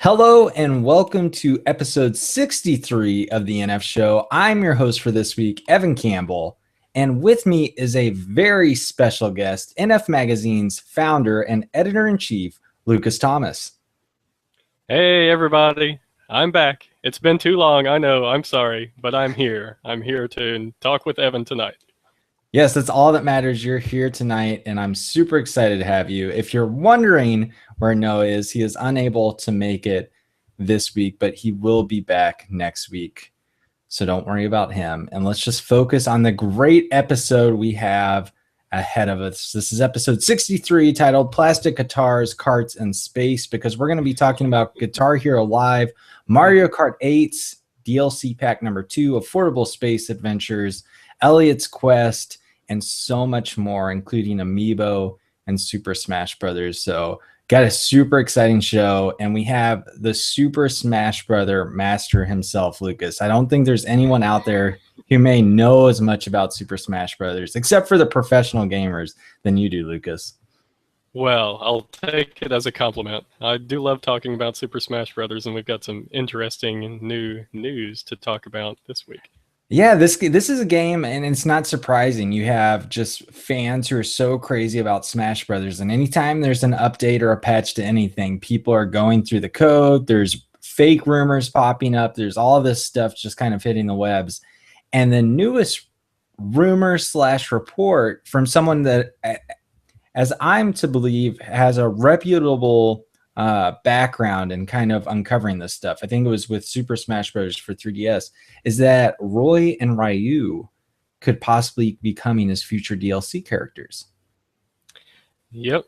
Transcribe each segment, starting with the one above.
Hello and welcome to episode 63 of the NF Show. I'm your host for this week, Evan Campbell, and with me is a very special guest, NF Magazine's founder and editor-in-chief, Lucas Thomas. Hey, everybody. I'm back. It's been too long, I know. I'm sorry, but I'm here. I'm here to talk with Evan tonight. Yes, that's all that matters. You're here tonight, and I'm super excited to have you. If you're wondering where Noah is, he is unable to make it this week, but he will be back next week. So don't worry about him. And let's just focus on the great episode we have ahead of us. This is episode 63 titled Plastic Guitars, Karts, and Space, because we're going to be talking about Guitar Hero Live, Mario Kart 8's DLC pack number 2, Affordable Space Adventures, Elliot's Quest, and so much more, including Amiibo and Super Smash Brothers. So got a super exciting show, and we have the Super Smash Brother master himself, Lucas. I don't think there's anyone out there who may know as much about Super Smash Brothers, except for the professional gamers, than you do, Lucas. Well, I'll take it as a compliment. I do love talking about Super Smash Brothers, and we've got some interesting new news to talk about this week. Yeah, this is a game, and it's not surprising. You have just fans who are so crazy about Smash Brothers, and anytime there's an update or a patch to anything, people are going through the code. There's fake rumors popping up. There's all this stuff just kind of hitting the webs. And the newest rumor / report from someone that, as I'm to believe, has a reputable background in kind of uncovering this stuff, I think it was with Super Smash Bros. For 3DS, is that Roy and Ryu could possibly be coming as future DLC characters. Yep,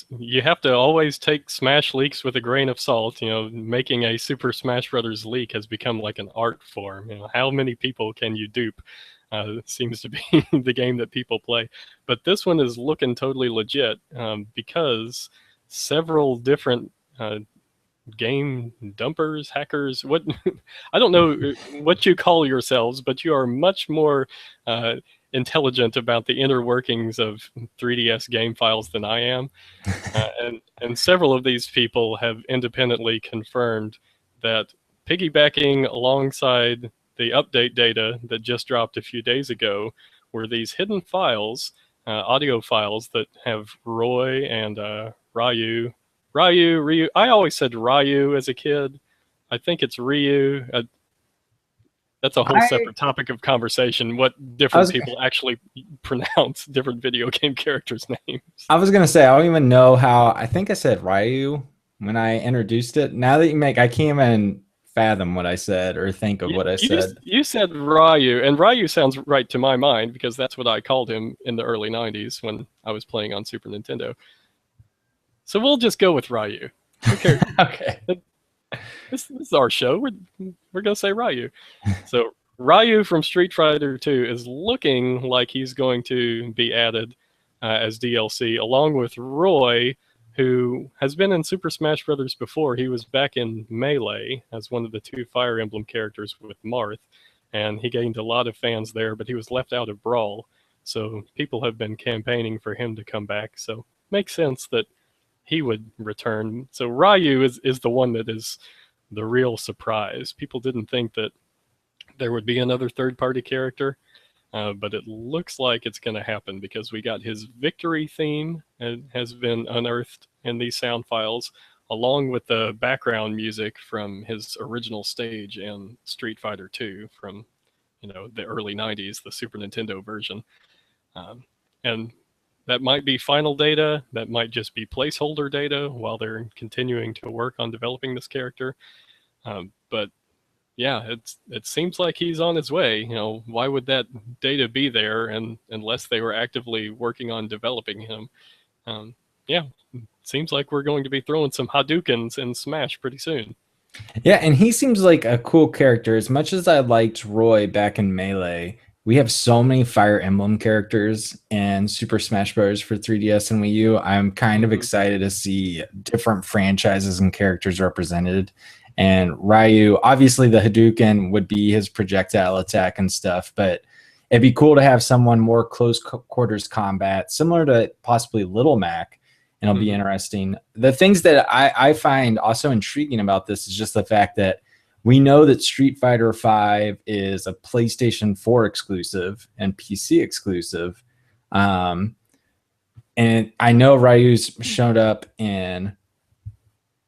you have to always take Smash leaks with a grain of salt. You know, making a Super Smash Brothers leak has become like an art form. You know, how many people can you dupe? Seems to be the game that people play. But this one is looking totally legit because several different game dumpers, hackers, what I don't know what you call yourselves, but you are much more intelligent about the inner workings of 3DS game files than I am. And several of these people have independently confirmed that piggybacking alongside the update data that just dropped a few days ago were these hidden files, audio files that have Roy and Ryu. I always said Ryu as a kid. I think it's Ryu. That's a whole separate topic of conversation, what different people actually pronounce different video game characters' names. I was going to say, I don't even know how. I think I said Ryu when I introduced it. Now that I can't even fathom what I said or think of what I said. You said Ryu, and Ryu sounds right to my mind because that's what I called him in the early 90s when I was playing on Super Nintendo. So we'll just go with Ryu. Okay. Okay. This is our show. We're going to say Ryu. So Ryu from Street Fighter 2 is looking like he's going to be added as DLC, along with Roy, who has been in Super Smash Brothers before. He was back in Melee as one of the 2 Fire Emblem characters with Marth, and he gained a lot of fans there, but he was left out of Brawl. So people have been campaigning for him to come back. So makes sense that he would return. So Ryu is the one that is the real surprise. People didn't think that there would be another third-party character, but it looks like it's going to happen because we got his victory theme has been unearthed in these sound files, along with the background music from his original stage in Street Fighter 2 from, the early 90s, the Super Nintendo version. And that might be final data. That might just be placeholder data while they're continuing to work on developing this character. But yeah, it seems like he's on his way. Why would that data be there unless they were actively working on developing him? Yeah, seems like we're going to be throwing some Hadoukens in Smash pretty soon. Yeah, and he seems like a cool character. As much as I liked Roy back in Melee, we have so many Fire Emblem characters in Super Smash Bros. For 3DS and Wii U. I'm kind of excited to see different franchises and characters represented. And Ryu, obviously the Hadouken would be his projectile attack and stuff, but it'd be cool to have someone more close quarters combat, similar to possibly Little Mac, and it'll be interesting. The things that I find also intriguing about this is just the fact that we know that Street Fighter V is a PlayStation 4 exclusive and PC exclusive. And I know Ryu's showed up on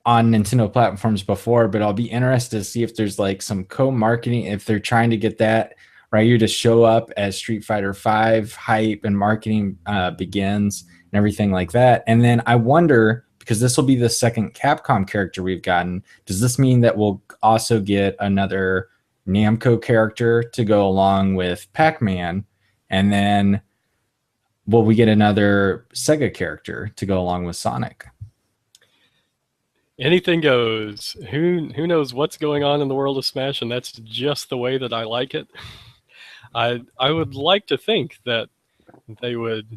Nintendo platforms before, but I'll be interested to see if there's like some co-marketing, if they're trying to get that Ryu to show up as Street Fighter V hype and marketing begins and everything like that. And then I wonder, because this will be the second Capcom character we've gotten, does this mean that we'll also get another Namco character to go along with Pac-Man? And then will we get another Sega character to go along with Sonic? Anything goes. Who knows what's going on in the world of Smash, and that's just the way that I like it. I would like to think that they would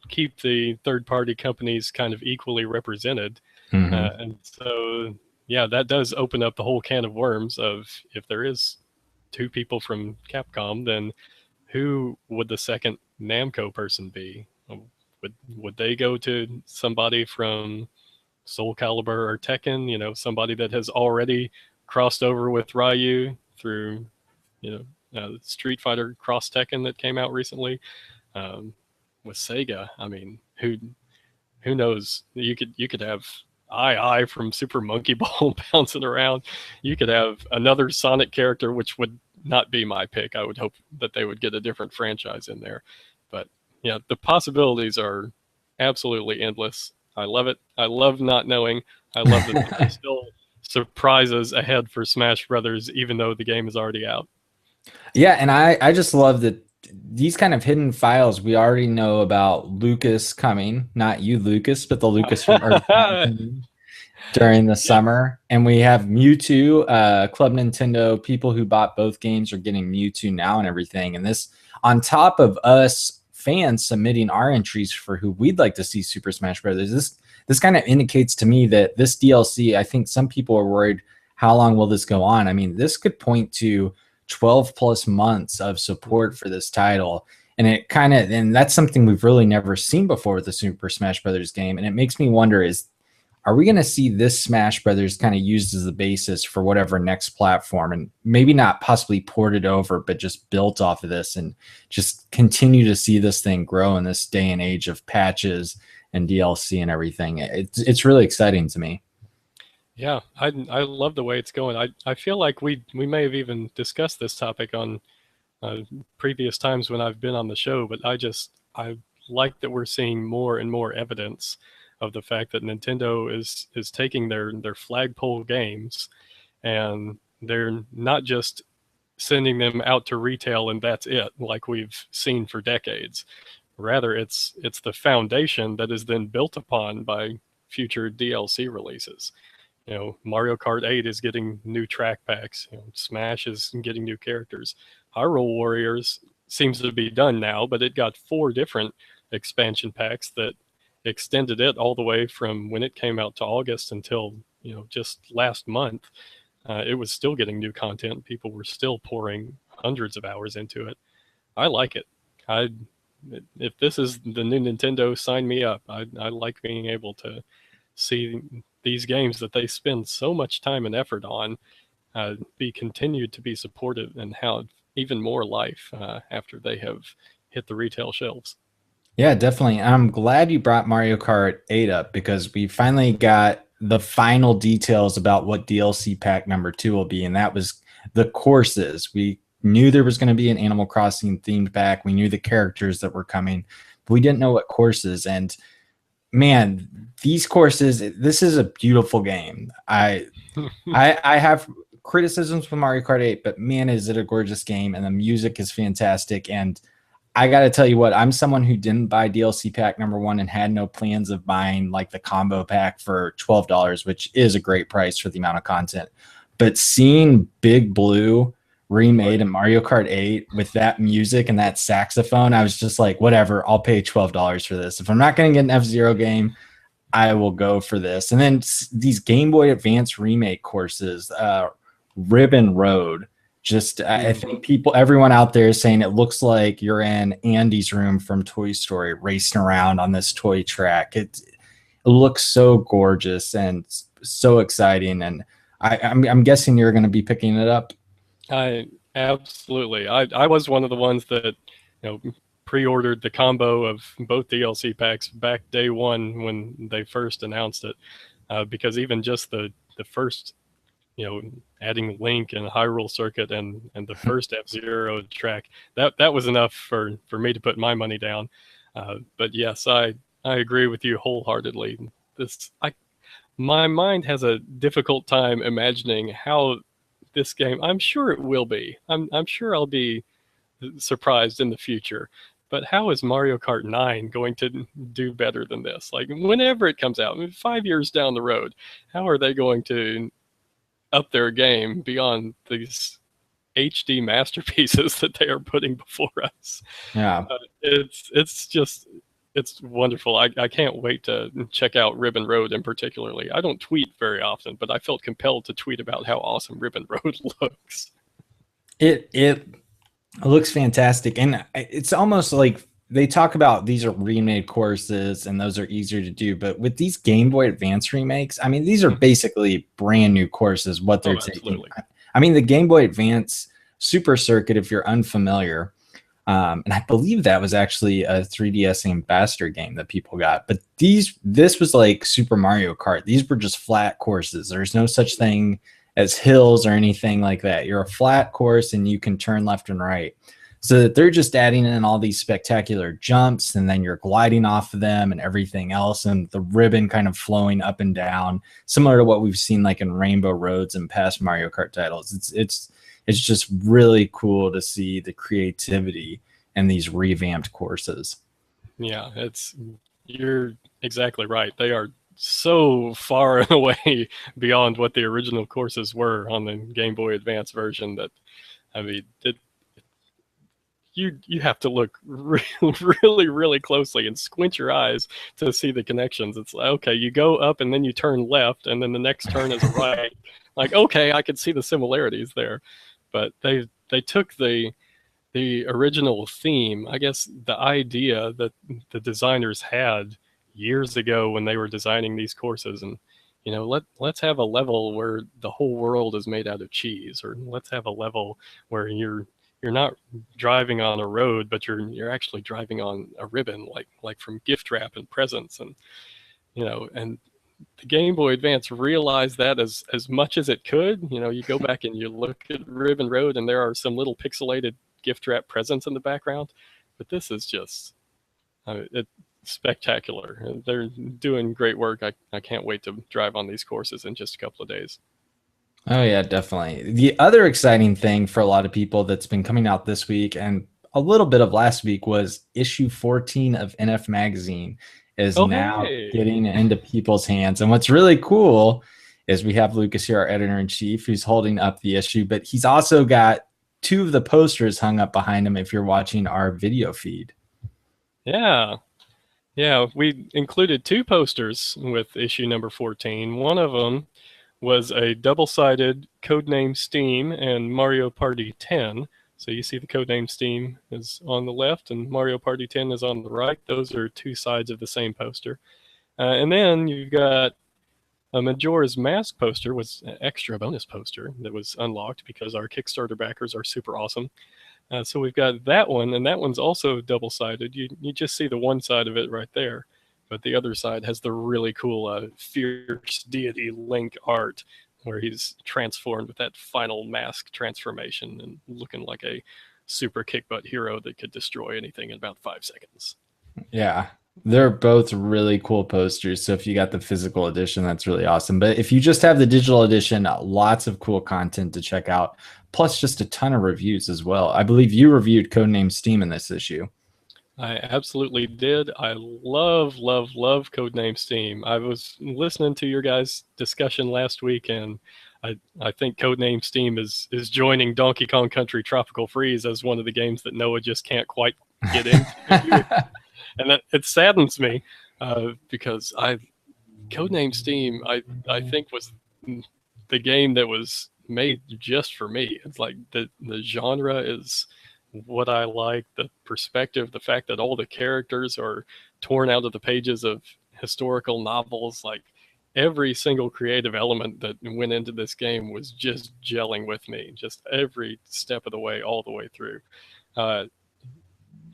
keep the third-party companies kind of equally represented. And so, yeah, that does open up the whole can of worms of, if there is two people from Capcom, then who would the second Namco person be? Would they go to somebody from Soul Calibur or Tekken, somebody that has already crossed over with Ryu through, Street Fighter Cross Tekken that came out recently, with Sega? I mean, who knows? You could have I from Super Monkey Ball bouncing around. You could have another Sonic character, which would not be my pick. I would hope that they would get a different franchise in there. But yeah, the possibilities are absolutely endless. I love it. I love not knowing. I love that there's still surprises ahead for Smash Brothers, even though the game is already out. Yeah, and I just love that these kind of hidden files. We already know about Lucas coming, not you, Lucas, but the Lucas from Earth during the summer. And we have Mewtwo, Club Nintendo, people who bought both games are getting Mewtwo now and everything. And this, on top of us fans submitting our entries for who we'd like to see Super Smash Brothers, this kind of indicates to me that this DLC, I think some people are worried, how long will this go on? I mean, this could point to 12 plus months of support for this title. And that's something we've really never seen before with the Super Smash Brothers game. And it makes me wonder, are we going to see this Smash Brothers kind of used as the basis for whatever next platform, and maybe not possibly ported over, but just built off of this and just continue to see this thing grow in this day and age of patches and DLC and everything? It's really exciting to me. Yeah, I love the way it's going. I feel like we may have even discussed this topic on previous times when I've been on the show, but I like that we're seeing more and more evidence of the fact that Nintendo is taking their flagpole games, and they're not just sending them out to retail and that's it, like we've seen for decades. Rather, it's the foundation that is then built upon by future DLC releases. Mario Kart 8 is getting new track packs. Smash is getting new characters. Hyrule Warriors seems to be done now, but it got 4 different expansion packs that extended it all the way from when it came out to August until just last month. It was still getting new content. People were still pouring hundreds of hours into it. I like it. If this is the new Nintendo, sign me up. I like being able to see these games that they spend so much time and effort on be continued to be supported and have even more life after they have hit the retail shelves. Yeah, definitely. I'm glad you brought Mario Kart 8 up, because we finally got the final details about what DLC pack number 2 will be, and that was the courses. We knew there was going to be an Animal Crossing themed pack. We knew the characters that were coming, but we didn't know what courses. And man, these courses, this is a beautiful game. I have criticisms with Mario Kart 8, but man, is it a gorgeous game, and the music is fantastic. And I got to tell you what, I'm someone who didn't buy DLC pack number 1 and had no plans of buying like the combo pack for $12, which is a great price for the amount of content. But seeing Big Blue remade in Mario Kart 8 with that music and that saxophone, I was just like, whatever, I'll pay $12 for this. If I'm not going to get an F-Zero game, I will go for this. And then these Game Boy Advance remake courses, Ribbon Road, I think everyone out there is saying it looks like you're in Andy's room from Toy Story racing around on this toy track. It looks so gorgeous and so exciting. And I'm guessing you're going to be picking it up. I absolutely. I was one of the ones that pre-ordered the combo of both DLC packs back day one when they first announced it, because even just the first adding Link and Hyrule Circuit and the first F-Zero track, that was enough for me to put my money down. But yes, I agree with you wholeheartedly. This I My mind has a difficult time imagining how this game. I'm sure it will be. I'm sure I'll be surprised in the future. But how is Mario Kart 9 going to do better than this? Like, whenever it comes out, I mean, 5 years down the road, how are they going to up their game beyond these HD masterpieces that they are putting before us? Yeah. It's just it's wonderful. I can't wait to check out Ribbon Road in particularly. I don't tweet very often, but I felt compelled to tweet about how awesome Ribbon Road looks. It looks fantastic. And it's almost like they talk about these are remade courses and those are easier to do. But with these Game Boy Advance remakes, I mean, these are basically brand new courses, what they're Oh, taking. absolutely. I mean, the Game Boy Advance Super Circuit, if you're unfamiliar, and I believe that was actually a 3DS ambassador game that people got. But this was like Super Mario Kart. These were just flat courses. There's no such thing as hills or anything like that. You're a flat course and you can turn left and right. So that they're just adding in all these spectacular jumps and then you're gliding off of them and everything else, and the ribbon kind of flowing up and down, similar to what we've seen like in Rainbow Roads and past Mario Kart titles. It's just really cool to see the creativity in these revamped courses. Yeah, you're exactly right. They are so far and away beyond what the original courses were on the Game Boy Advance version that I mean, you have to look really closely and squint your eyes to see the connections. It's like, okay, you go up and then you turn left, and then the next turn is a right. Like, okay, I could see the similarities there, but they took the original theme, I guess the idea that the designers had years ago when they were designing these courses, and let's have a level where the whole world is made out of cheese, or let's have a level where you're not driving on a road, but you're actually driving on a ribbon, like from gift wrap and presents, and the Game Boy Advance realized that as much as it could. You go back and you look at Ribbon Road, and there are some little pixelated gift wrap presents in the background, but this is just it's spectacular. They're doing great work. I can't wait to drive on these courses in just a couple of days. Oh yeah, definitely. The other exciting thing for a lot of people that's been coming out this week and a little bit of last week was issue 14 of NF Magazine is Oh, now hey. getting into people's hands. And what's really cool is we have Lucas here, our editor in chief, who's holding up the issue, but he's also got two of the posters hung up behind him if you're watching our video feed. Yeah. Yeah, we included two posters with issue number 14. One of them was a double-sided Codename Steam and Mario Party 10. So you see the Codename Steam is on the left and Mario Party 10 is on the right. Those are two sides of the same poster. And then you've got a Majora's Mask poster, was an extra bonus poster that was unlocked because our Kickstarter backers are super awesome. So we've got that one, and that one's also double-sided. You just see the one side of it right there, but the other side has the really cool fierce deity Link art, where he's transformed with that final mask transformation and looking like a super kick-butt hero that could destroy anything in about 5 seconds. Yeah, they're both really cool posters. So if you got the physical edition, that's really awesome. But if you just have the digital edition, lots of cool content to check out, plus just a ton of reviews as well. I believe you reviewed Codename Steam in this issue. I absolutely did. I love Codename Steam. I was listening to your guys' discussion last week, and I think Codename Steam is joining Donkey Kong Country Tropical Freeze as one of the games that Noah just can't quite get into, and it saddens me because Codename Steam I think was the game that was made just for me. It's like the genre is what I like, the perspective, the fact that all the characters are torn out of the pages of historical novels. Like every single creative element that went into this game was just gelling with me, just every step of the way, all the way through. Uh,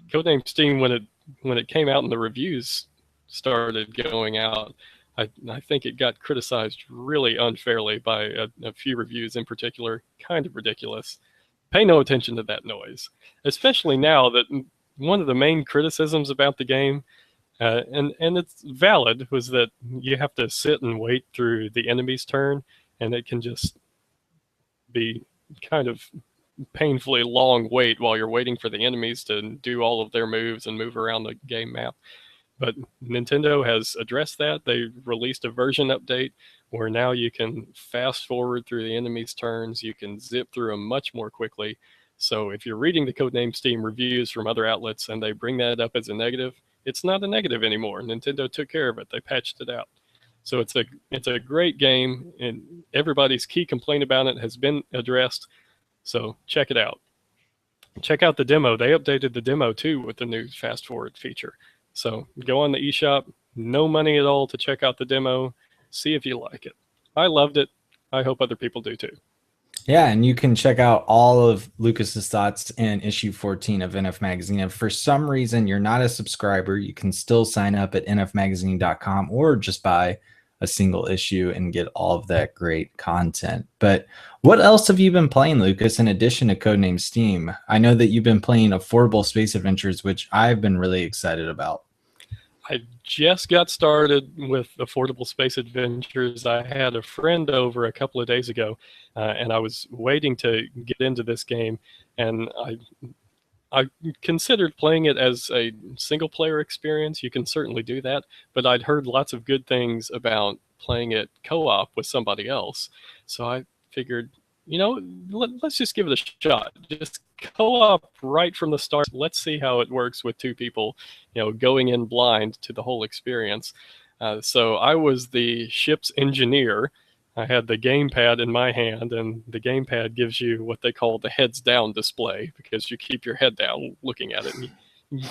Codename Steam, when it came out and the reviews started going out, I think it got criticized really unfairly by a few reviews in particular. Kind of ridiculous. Pay no attention to that noise, especially now that one of the main criticisms about the game, and it's valid, was that you have to sit and wait through the enemy's turn, and it can just be kind of painfully long wait while you're waiting for the enemies to do all of their moves and move around the game map. But Nintendo has addressed that. They released a version update where now you can fast forward through the enemy's turns. You can zip through them much more quickly. So if you're reading the Codename Steam reviews from other outlets and they bring that up as a negative, it's not a negative anymore. Nintendo took care of it. They patched it out. So it's a great game, and everybody's key complaint about it has been addressed. So check it out. Check out the demo. They updated the demo too with the new fast forward feature. So go on the eShop, no money at all to check out the demo. See if you like it. I loved it. I hope other people do too. Yeah, and you can check out all of Lucas's thoughts in issue 14 of NF Magazine. If for some reason you're not a subscriber, you can still sign up at nfmagazine.com or just buy a single issue and get all of that great content. But what else have you been playing, Lucas, in addition to Codename Steam? I know that you've been playing Affordable Space Adventures, which I've been really excited about. I just got started with Affordable Space Adventures. I had a friend over a couple of days ago, and I was waiting to get into this game, and I considered playing it as a single-player experience. You can certainly do that, but I'd heard lots of good things about playing it co-op with somebody else. So I figured, let's just give it a shot. Just co-op right from the start. Let's see how it works with two people, going in blind to the whole experience. So I was the ship's engineer. I had the gamepad in my hand, and the gamepad gives you what they call the heads down display, because you keep your head down looking at it. And you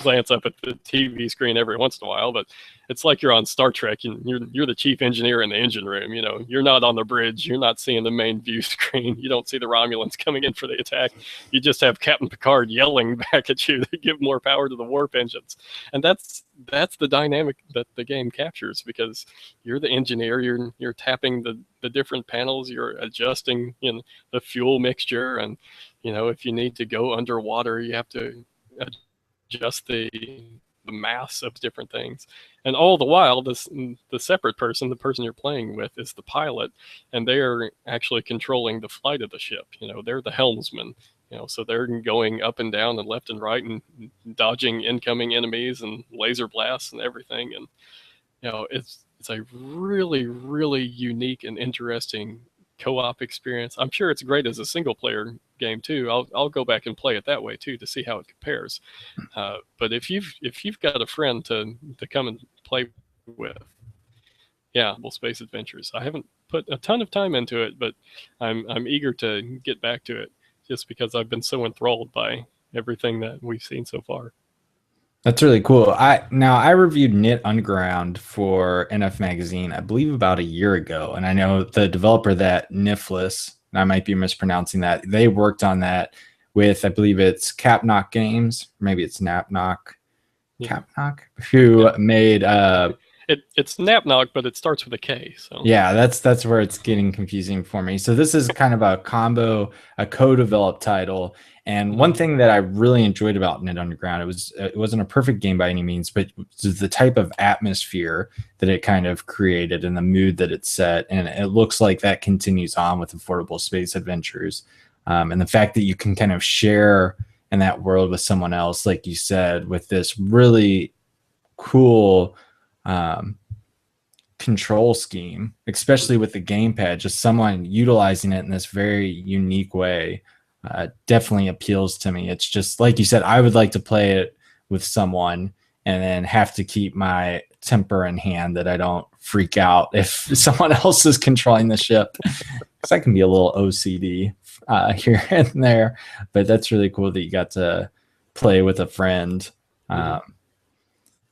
glance up at the TV screen every once in a while, but it's like you're on Star Trek and you're the chief engineer in the engine room. You're not on the bridge. You're not seeing the main view screen. You don't see the Romulans coming in for the attack. You just have Captain Picard yelling back at you to give more power to the warp engines. And that's the dynamic that the game captures, because you're the engineer. You're tapping the different panels. You're adjusting the fuel mixture, and if you need to go underwater, you have to adjust the mass of different things. And all the while, the separate person, the person you're playing with, is the pilot, and they are actually controlling the flight of the ship. They're the helmsman. So they're going up and down and left and right and dodging incoming enemies and laser blasts and everything. And it's a really, really unique and interesting co-op experience. I'm sure it's great as a single player game too. I'll go back and play it that way too to see how it compares. But if you've got a friend to come and play with, Space Adventures. I haven't put a ton of time into it, but I'm eager to get back to it, just because I've been so enthralled by everything that we've seen so far. That's really cool. I reviewed Knit Underground for NF Magazine, I believe about a year ago. And I know the developer, that Nifless, and I might be mispronouncing that, they worked on that with, I believe it's Capnock Games, maybe it's Napnock, Capnock, who made it's Napnock, but it starts with a K. So yeah, that's where it's getting confusing for me. So this is kind of a co-developed title. And one thing that I really enjoyed about Knit Underground, it wasn't a perfect game by any means, but it was the type of atmosphere that it kind of created and the mood that it set. And it looks like that continues on with Affordable Space Adventures. And the fact that you can kind of share in that world with someone else, like you said, with this really cool control scheme, especially with the gamepad, just someone utilizing it in this very unique way. Definitely appeals to me. It's just like you said, I would like to play it with someone and then have to keep my temper in hand, that I don't freak out if someone else is controlling the ship, because I can be a little OCD here and there. But that's really cool that you got to play with a friend.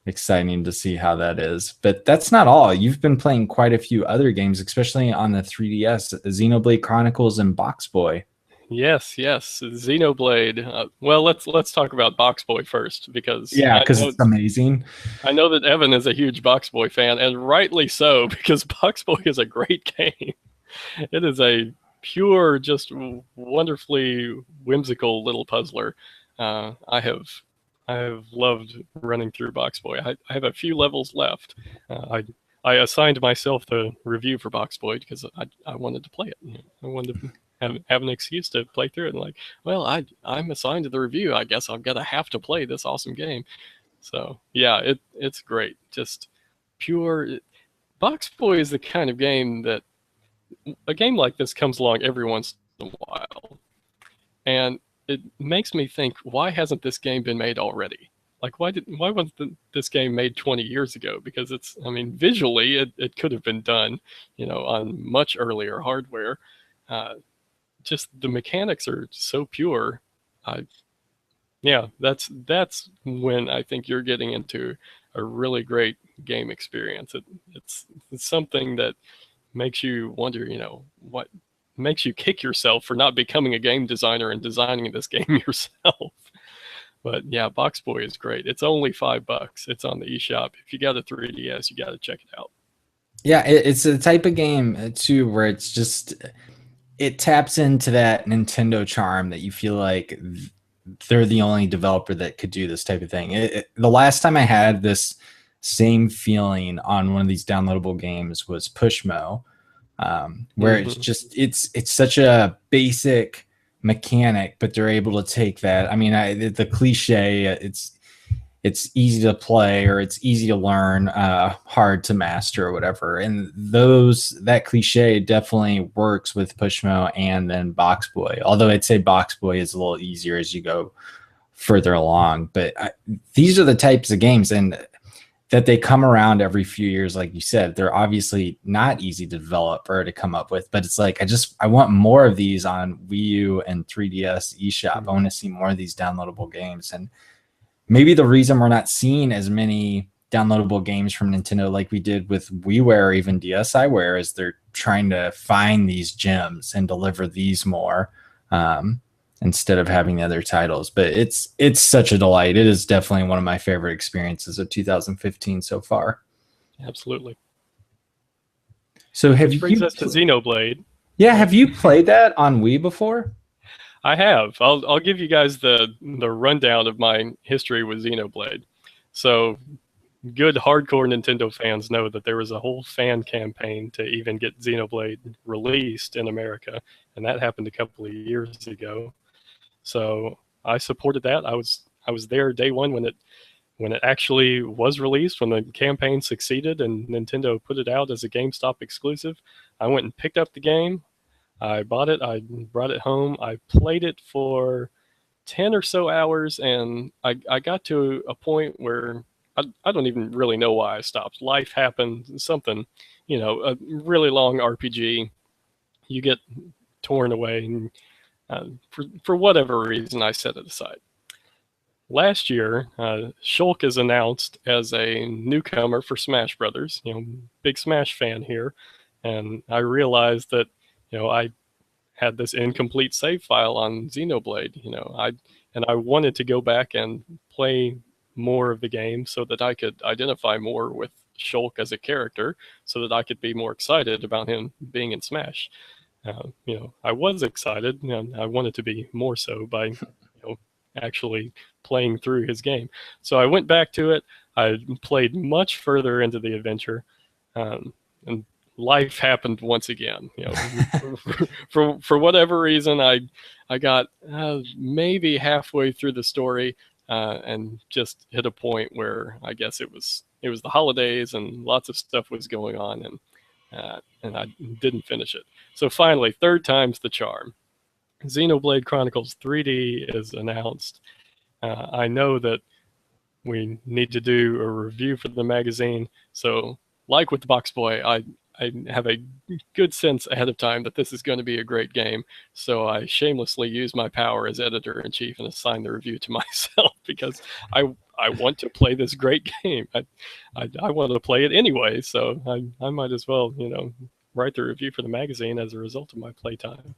exciting to see how that is. But that's not all. You've been playing quite a few other games, especially on the 3DS, Xenoblade Chronicles and Box Boy. Yes, yes, Xenoblade. Well, let's talk about Box Boy first because Yeah, because it's amazing. I know that Evan is a huge Box Boy fan, and rightly so, because Box Boy is a great game. It is a pure, just wonderfully whimsical little puzzler. Uh, I have I have loved running through Box Boy. I have a few levels left. I assigned myself the review for Box Boy because I wanted to play it. I wanted to have an excuse to play through it. And like, well, I'm assigned to the review. I guess I'm gonna have to play this awesome game. So yeah, it's great. Just pure. Box Boy is the kind of game that a game like this comes along every once in a while, and it makes me think, why hasn't this game been made already? Like, why wasn't this game made 20 years ago? Because it's, I mean, visually it could have been done, on much earlier hardware. Uh, just the mechanics are so pure. I Yeah, that's when I think you're getting into a really great game experience. It's something that makes you wonder, what makes you kick yourself for not becoming a game designer and designing this game yourself. But yeah, Box Boy is great. It's only $5. It's on the eShop. If you got a 3DS, you got to check it out. Yeah, it's a type of game too where it's just it taps into that Nintendo charm that you feel like they're the only developer that could do this type of thing. The last time I had this same feeling on one of these downloadable games was Pushmo, where it's Mm-hmm. just it's such a basic mechanic, but they're able to take that. I mean, the cliche, it's easy to play or it's easy to learn, hard to master or whatever. And that cliche definitely works with Pushmo and then Box Boy. Although I'd say Box Boy is a little easier as you go further along. But these are the types of games and that they come around every few years, like you said. They're obviously not easy to develop or to come up with, but it's like I want more of these on Wii U and 3DS eShop. I want to see more of these downloadable games. And maybe the reason we're not seeing as many downloadable games from Nintendo like we did with WiiWare or even DSiWare is they're trying to find these gems and deliver these more, instead of having the other titles. But it's such a delight. It is definitely one of my favorite experiences of 2015 so far. Absolutely. So have Which brings you us to Xenoblade. yeah, Uh, have you played that on Wii before? I have. I'll give you guys the rundown of my history with Xenoblade. So good hardcore Nintendo fans know that there was a whole fan campaign to even get Xenoblade released in America, and that happened a couple of years ago. So I supported that. I was there day one when it actually was released, when the campaign succeeded and Nintendo put it out as a GameStop exclusive. I went and picked up the game. I bought it. I brought it home. I played it for 10 or so hours, and I got to a point where I don't even really know why I stopped. Life happened, something, a really long RPG. You get torn away, and for whatever reason, I set it aside. Last year, Shulk is announced as a newcomer for Smash Brothers. Big Smash fan here, and I realized that I had this incomplete save file on Xenoblade. I wanted to go back and play more of the game so that I could identify more with Shulk as a character, so that I could be more excited about him being in Smash. I was excited, and I wanted to be more so by, actually playing through his game. So I went back to it. I played much further into the adventure, and life happened once again. For whatever reason, I got maybe halfway through the story, and just hit a point where I guess it was the holidays and lots of stuff was going on, and I didn't finish it. So finally, third time's the charm. Xenoblade Chronicles 3D is announced. I know that we need to do a review for the magazine. So, like with the Box Boy, I have a good sense ahead of time that this is going to be a great game. So I shamelessly use my power as editor in chief and assign the review to myself because I want to play this great game. I want to play it anyway, so I might as well, write the review for the magazine as a result of my playtime.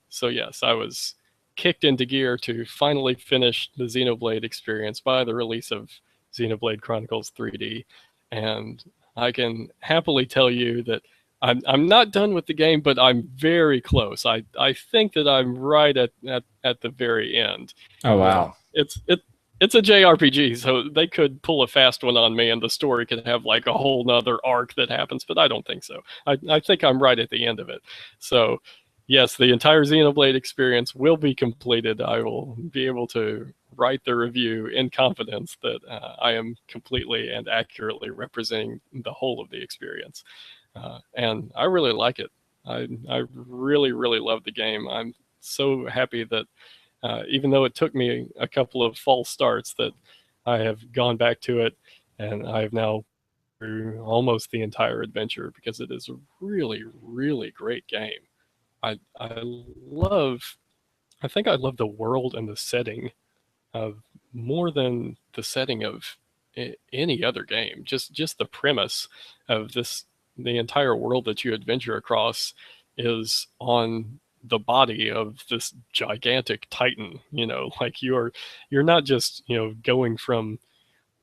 So yes, I was kicked into gear to finally finish the Xenoblade experience by the release of Xenoblade Chronicles 3D, and I can happily tell you that I'm not done with the game, but I'm very close. I think that I'm right at the very end. Oh You know, wow. it's a JRPG, so they could pull a fast one on me, and the story could have like a whole nother arc that happens. But I don't think so. I think I'm right at the end of it. So yes, the entire Xenoblade experience will be completed. I will be able to write the review in confidence that I am completely and accurately representing the whole of the experience. And I really like it. I really, really love the game. I'm so happy that even though it took me a couple of false starts, that I have gone back to it, and I have now through almost the entire adventure, because it is a really, really great game. I love. I think I love the world and the setting of more than the setting of any other game. Just the premise of this, the entire world that you adventure across is on the body of this gigantic titan. Like you're not just going from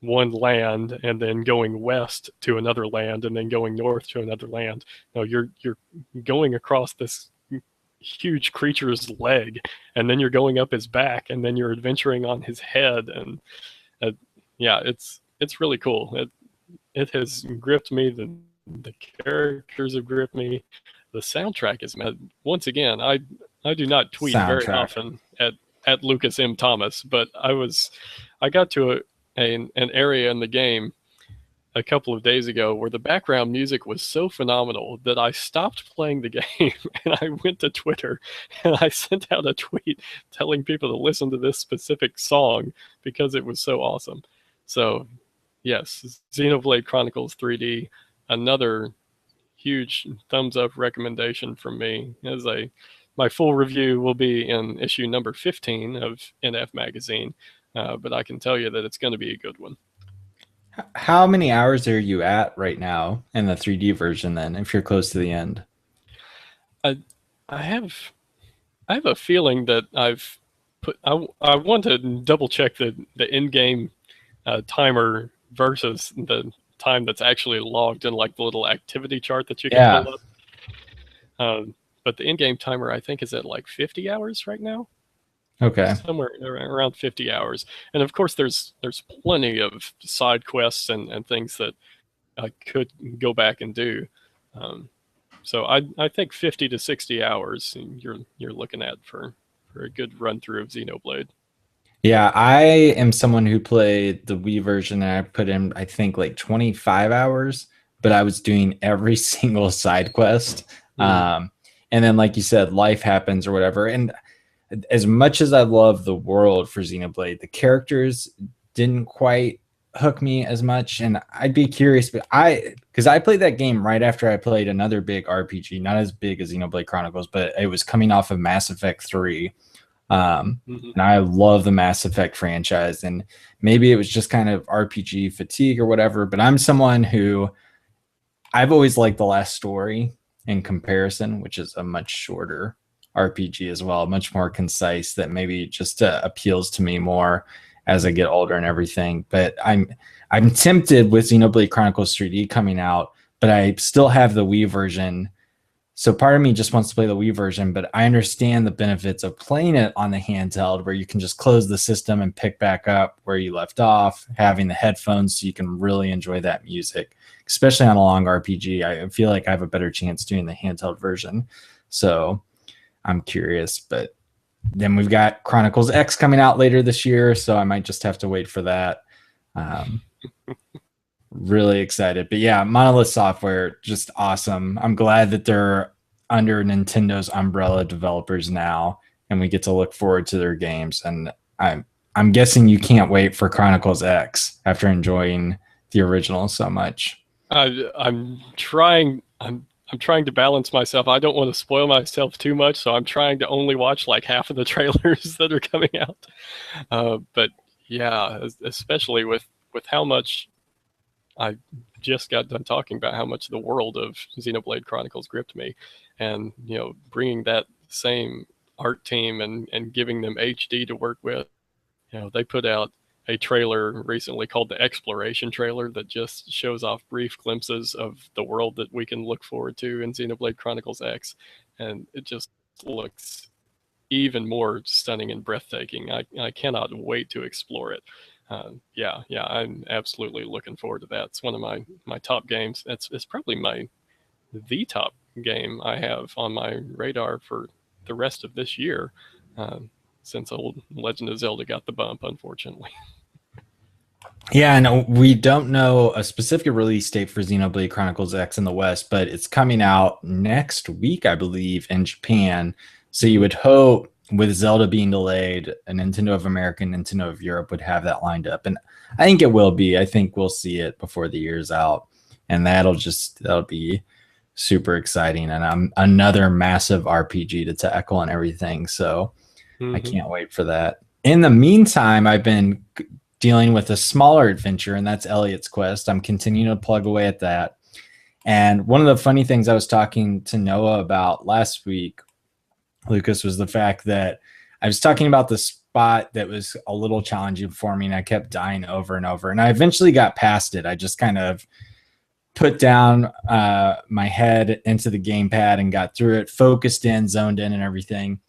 one land and then going west to another land and then going north to another land. No, you're going across this huge creature's leg, and then you're going up his back, and then you're adventuring on his head, and uh, yeah, it's really cool. It has gripped me. The characters have gripped me. The soundtrack is mad. Once again, I do not tweet very Soundtrack. often at Lucas M. Thomas, but I got to an area in the game a couple of days ago where the background music was so phenomenal that I stopped playing the game and I went to Twitter and I sent out a tweet telling people to listen to this specific song because it was so awesome. So, yes, Xenoblade Chronicles 3D, another huge thumbs up recommendation from me. My full review will be in issue number 15 of NF Magazine, but I can tell you that it's going to be a good one. How many hours are you at right now in the 3D version then, if you're close to the end? I I have a feeling that I've put. I want to double check the in game timer versus the time that's actually logged in like the little activity chart that you can Yeah. pull up. But the in game timer I think is at like 50 hours right now, Okay. somewhere around 50 hours. And of course, there's plenty of side quests and things that I could go back and do. Um, So I think 50 to 60 hours you're looking at for a good run through of Xenoblade. Yeah, I am someone who played the Wii version and I put in, I think, like 25 hours, but I was doing every single side quest. Mm-hmm. And then, like you said, life happens or whatever. And as much as I love the world for Xenoblade, the characters didn't quite hook me as much. And I'd be curious, but because I played that game right after I played another big RPG, not as big as Xenoblade Chronicles, but it was coming off of Mass Effect 3. Mm-hmm. And I love the Mass Effect franchise. And maybe it was just kind of RPG fatigue or whatever, but I'm someone who I've always liked The Last Story in comparison, which is a much shorter RPG as well, much more concise, that maybe just appeals to me more as I get older and everything. But I'm tempted with Xenoblade Chronicles 3D coming out, but I still have the Wii version. So part of me just wants to play the Wii version, but I understand the benefits of playing it on the handheld where you can just close the system and pick back up where you left off, having the headphones so you can really enjoy that music, especially on a long RPG. I feel like I have a better chance doing the handheld version. So I'm curious, but then we've got Chronicles X coming out later this year, so I might just have to wait for that. Um, really excited. But yeah, Monolith Software, just awesome. I'm glad that they're under Nintendo's umbrella developers now, and we get to look forward to their games. And I'm guessing you can't wait for Chronicles X after enjoying the original so much. I'm trying. I'm trying to balance myself. I don't want to spoil myself too much, so I'm trying to only watch like half of the trailers that are coming out. But Yeah, especially with how much I just got done talking about how much the world of Xenoblade Chronicles gripped me, and bringing that same art team and giving them HD to work with. They put out a trailer recently called the Exploration trailer that just shows off brief glimpses of the world that we can look forward to in Xenoblade Chronicles X, and it just looks even more stunning and breathtaking. I cannot wait to explore it. Yeah, I'm absolutely looking forward to that. It's one of my top games. It's probably the top game I have on my radar for the rest of this year, uh, since old Legend of Zelda got the bump, unfortunately. Yeah, and we don't know a specific release date for Xenoblade Chronicles X in the West, but it's coming out next week, I believe, in Japan. So you would hope, with Zelda being delayed, a Nintendo of America and Nintendo of Europe would have that lined up. And I think it will be. I think we'll see it before the year's out. And that'll be super exciting. And I'm another massive RPG to tackle and everything. So I can't wait for that. In the meantime, I've been dealing with a smaller adventure, and that's Elliot's Quest. I'm continuing to plug away at that. And one of the funny things I was talking to Noah about last week, Lucas, was the fact that I was talking about the spot that was a little challenging for me, and I kept dying over and over. And I eventually got past it. I just kind of put down my head into the gamepad and got through it, focused in, zoned in, and everything.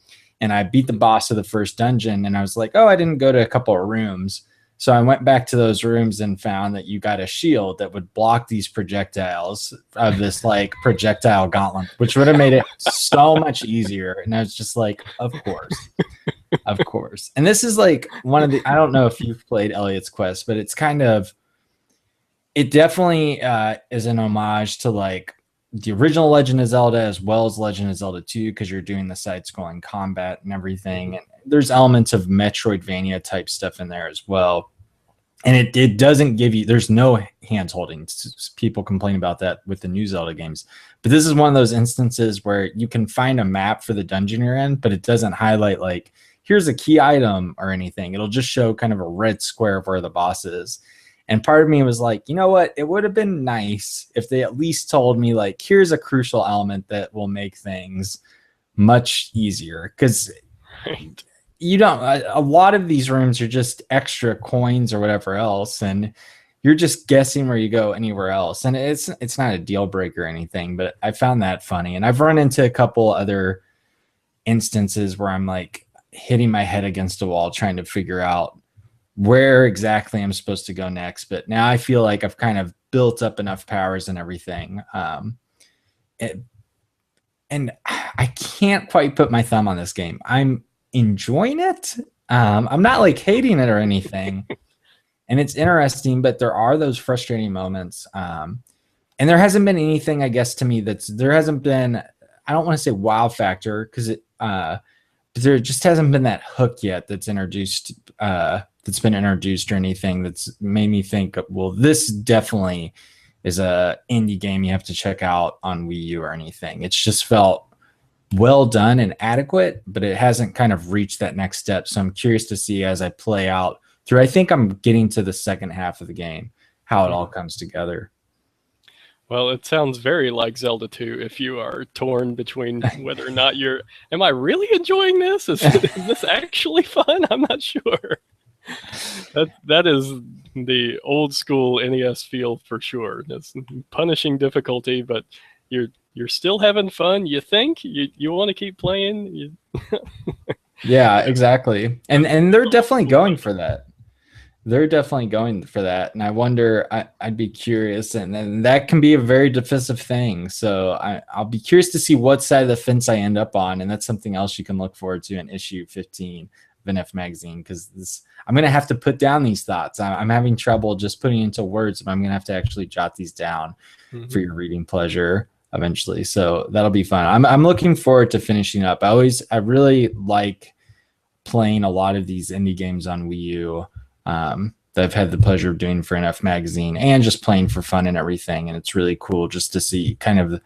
And I beat the boss of the first dungeon, and I was like, oh, I didn't go to a couple of rooms. So I went back to those rooms and found that you got a shield that would block these projectiles of this like projectile gauntlet, which would have made it so much easier. And I was just like, of course, of course. And this is like one of the, I don't know if you've played Elliot's Quest, but it's kind of, it definitely is an homage to like the original Legend of Zelda as well as Legend of Zelda 2, because you're doing the side-scrolling combat and everything. And there's elements of Metroidvania type stuff in there as well. And it doesn't give you, there's no hand holding. People complain about that with the new Zelda games. But this is one of those instances where you can find a map for the dungeon you're in, but it doesn't highlight like, here's a key item or anything. It'll just show kind of a red square of where the boss is. And part of me was like, you know what? It would have been nice if they at least told me, like, here's a crucial element that will make things much easier. Because you don't, a lot of these rooms are just extra coins or whatever else. And you're just guessing where you go anywhere else. And it's not a deal breaker or anything, but I found that funny. And I've run into a couple other instances where I'm like hitting my head against a wall trying to figure out where exactly I'm supposed to go next. But now I feel like I've kind of built up enough powers and everything. And I can't quite put my thumb on this game. I'm enjoying it. I'm not like hating it or anything. And it's interesting, but there are those frustrating moments. And there hasn't been anything, I guess, to me there hasn't been, I don't want to say wow factor, because there just hasn't been that hook yet that's been introduced or anything that's made me think, well, this definitely is a indie game you have to check out on Wii U or anything. It's just felt well done and adequate, but it hasn't kind of reached that next step. So I'm curious to see as I play out through, I think I'm getting to the second half of the game, how it all comes together. Well, it sounds very like Zelda 2 if you are torn between whether or not am I really enjoying this? Is this actually fun? I'm not sure. That is the old school NES feel for sure. It's punishing difficulty, but you're still having fun. You think you want to keep playing. Yeah, exactly. And they're definitely going for that. They're definitely going for that. And I wonder, I'd be curious, and that can be a very divisive thing. So I'll be curious to see what side of the fence I end up on. And that's something else you can look forward to in issue 15 of NF Magazine, because I'm going to have to put down these thoughts. I'm having trouble just putting into words, but I'm going to have to actually jot these down for your reading pleasure eventually. So that'll be fun. I'm looking forward to finishing up. I really like playing a lot of these indie games on Wii U. That I've had the pleasure of doing for NF Magazine and just playing for fun and everything. And it's really cool just to see kind of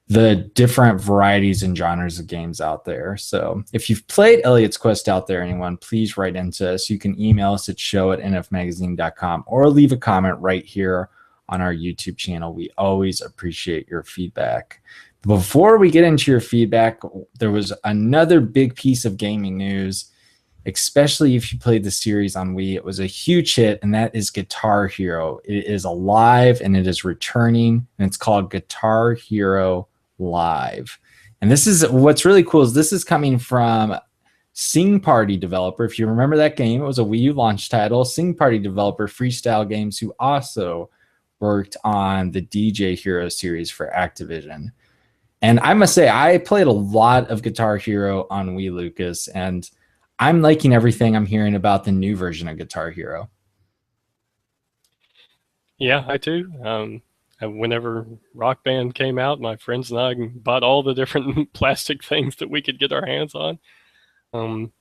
the different varieties and genres of games out there. So if you've played Elliot's Quest out there, anyone, please write into us. You can email us at show@nfmagazine.com or leave a comment right here on our YouTube channel. We always appreciate your feedback. Before we get into your feedback, there was another big piece of gaming news, especially if you played the series on Wii. It was a huge hit, and that is Guitar Hero. It is alive and it is returning, and it's called Guitar Hero Live. And this is what's really cool is this is coming from Sing Party developer. If you remember that game, it was a Wii U launch title. Sing Party developer Freestyle Games, who also worked on the DJ Hero series for Activision. And I must say, I played a lot of Guitar Hero on Wii, Lucas, and I'm liking everything I'm hearing about the new version of Guitar Hero. Yeah, I too. And whenever Rock Band came out, my friends and I bought all the different plastic things that we could get our hands on. Um,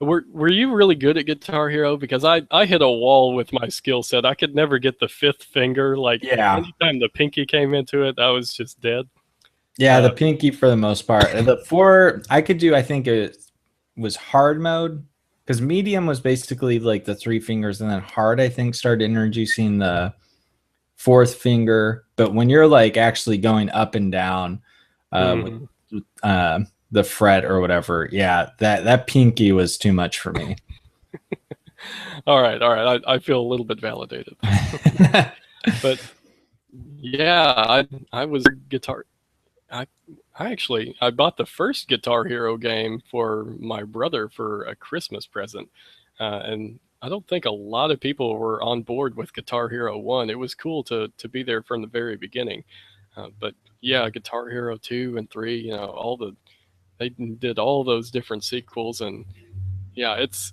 were you really good at Guitar Hero? Because I hit a wall with my skill set. I could never get the fifth finger. Like Yeah. anytime the pinky came into it, I was just dead. Yeah, the pinky for the most part. The four I could do, I think it was hard mode, because medium was basically like the three fingers, and then hard, I think, started introducing the fourth finger. But when you're like actually going up and down with the fret or whatever, yeah, that pinky was too much for me. All right. I feel a little bit validated. But yeah, I was a guitar. I I bought the first Guitar Hero game for my brother for a Christmas present, and I don't think a lot of people were on board with Guitar Hero 1. It was cool to be there from the very beginning, but yeah, Guitar Hero 2 and 3, you know, they did all those different sequels, and yeah, it's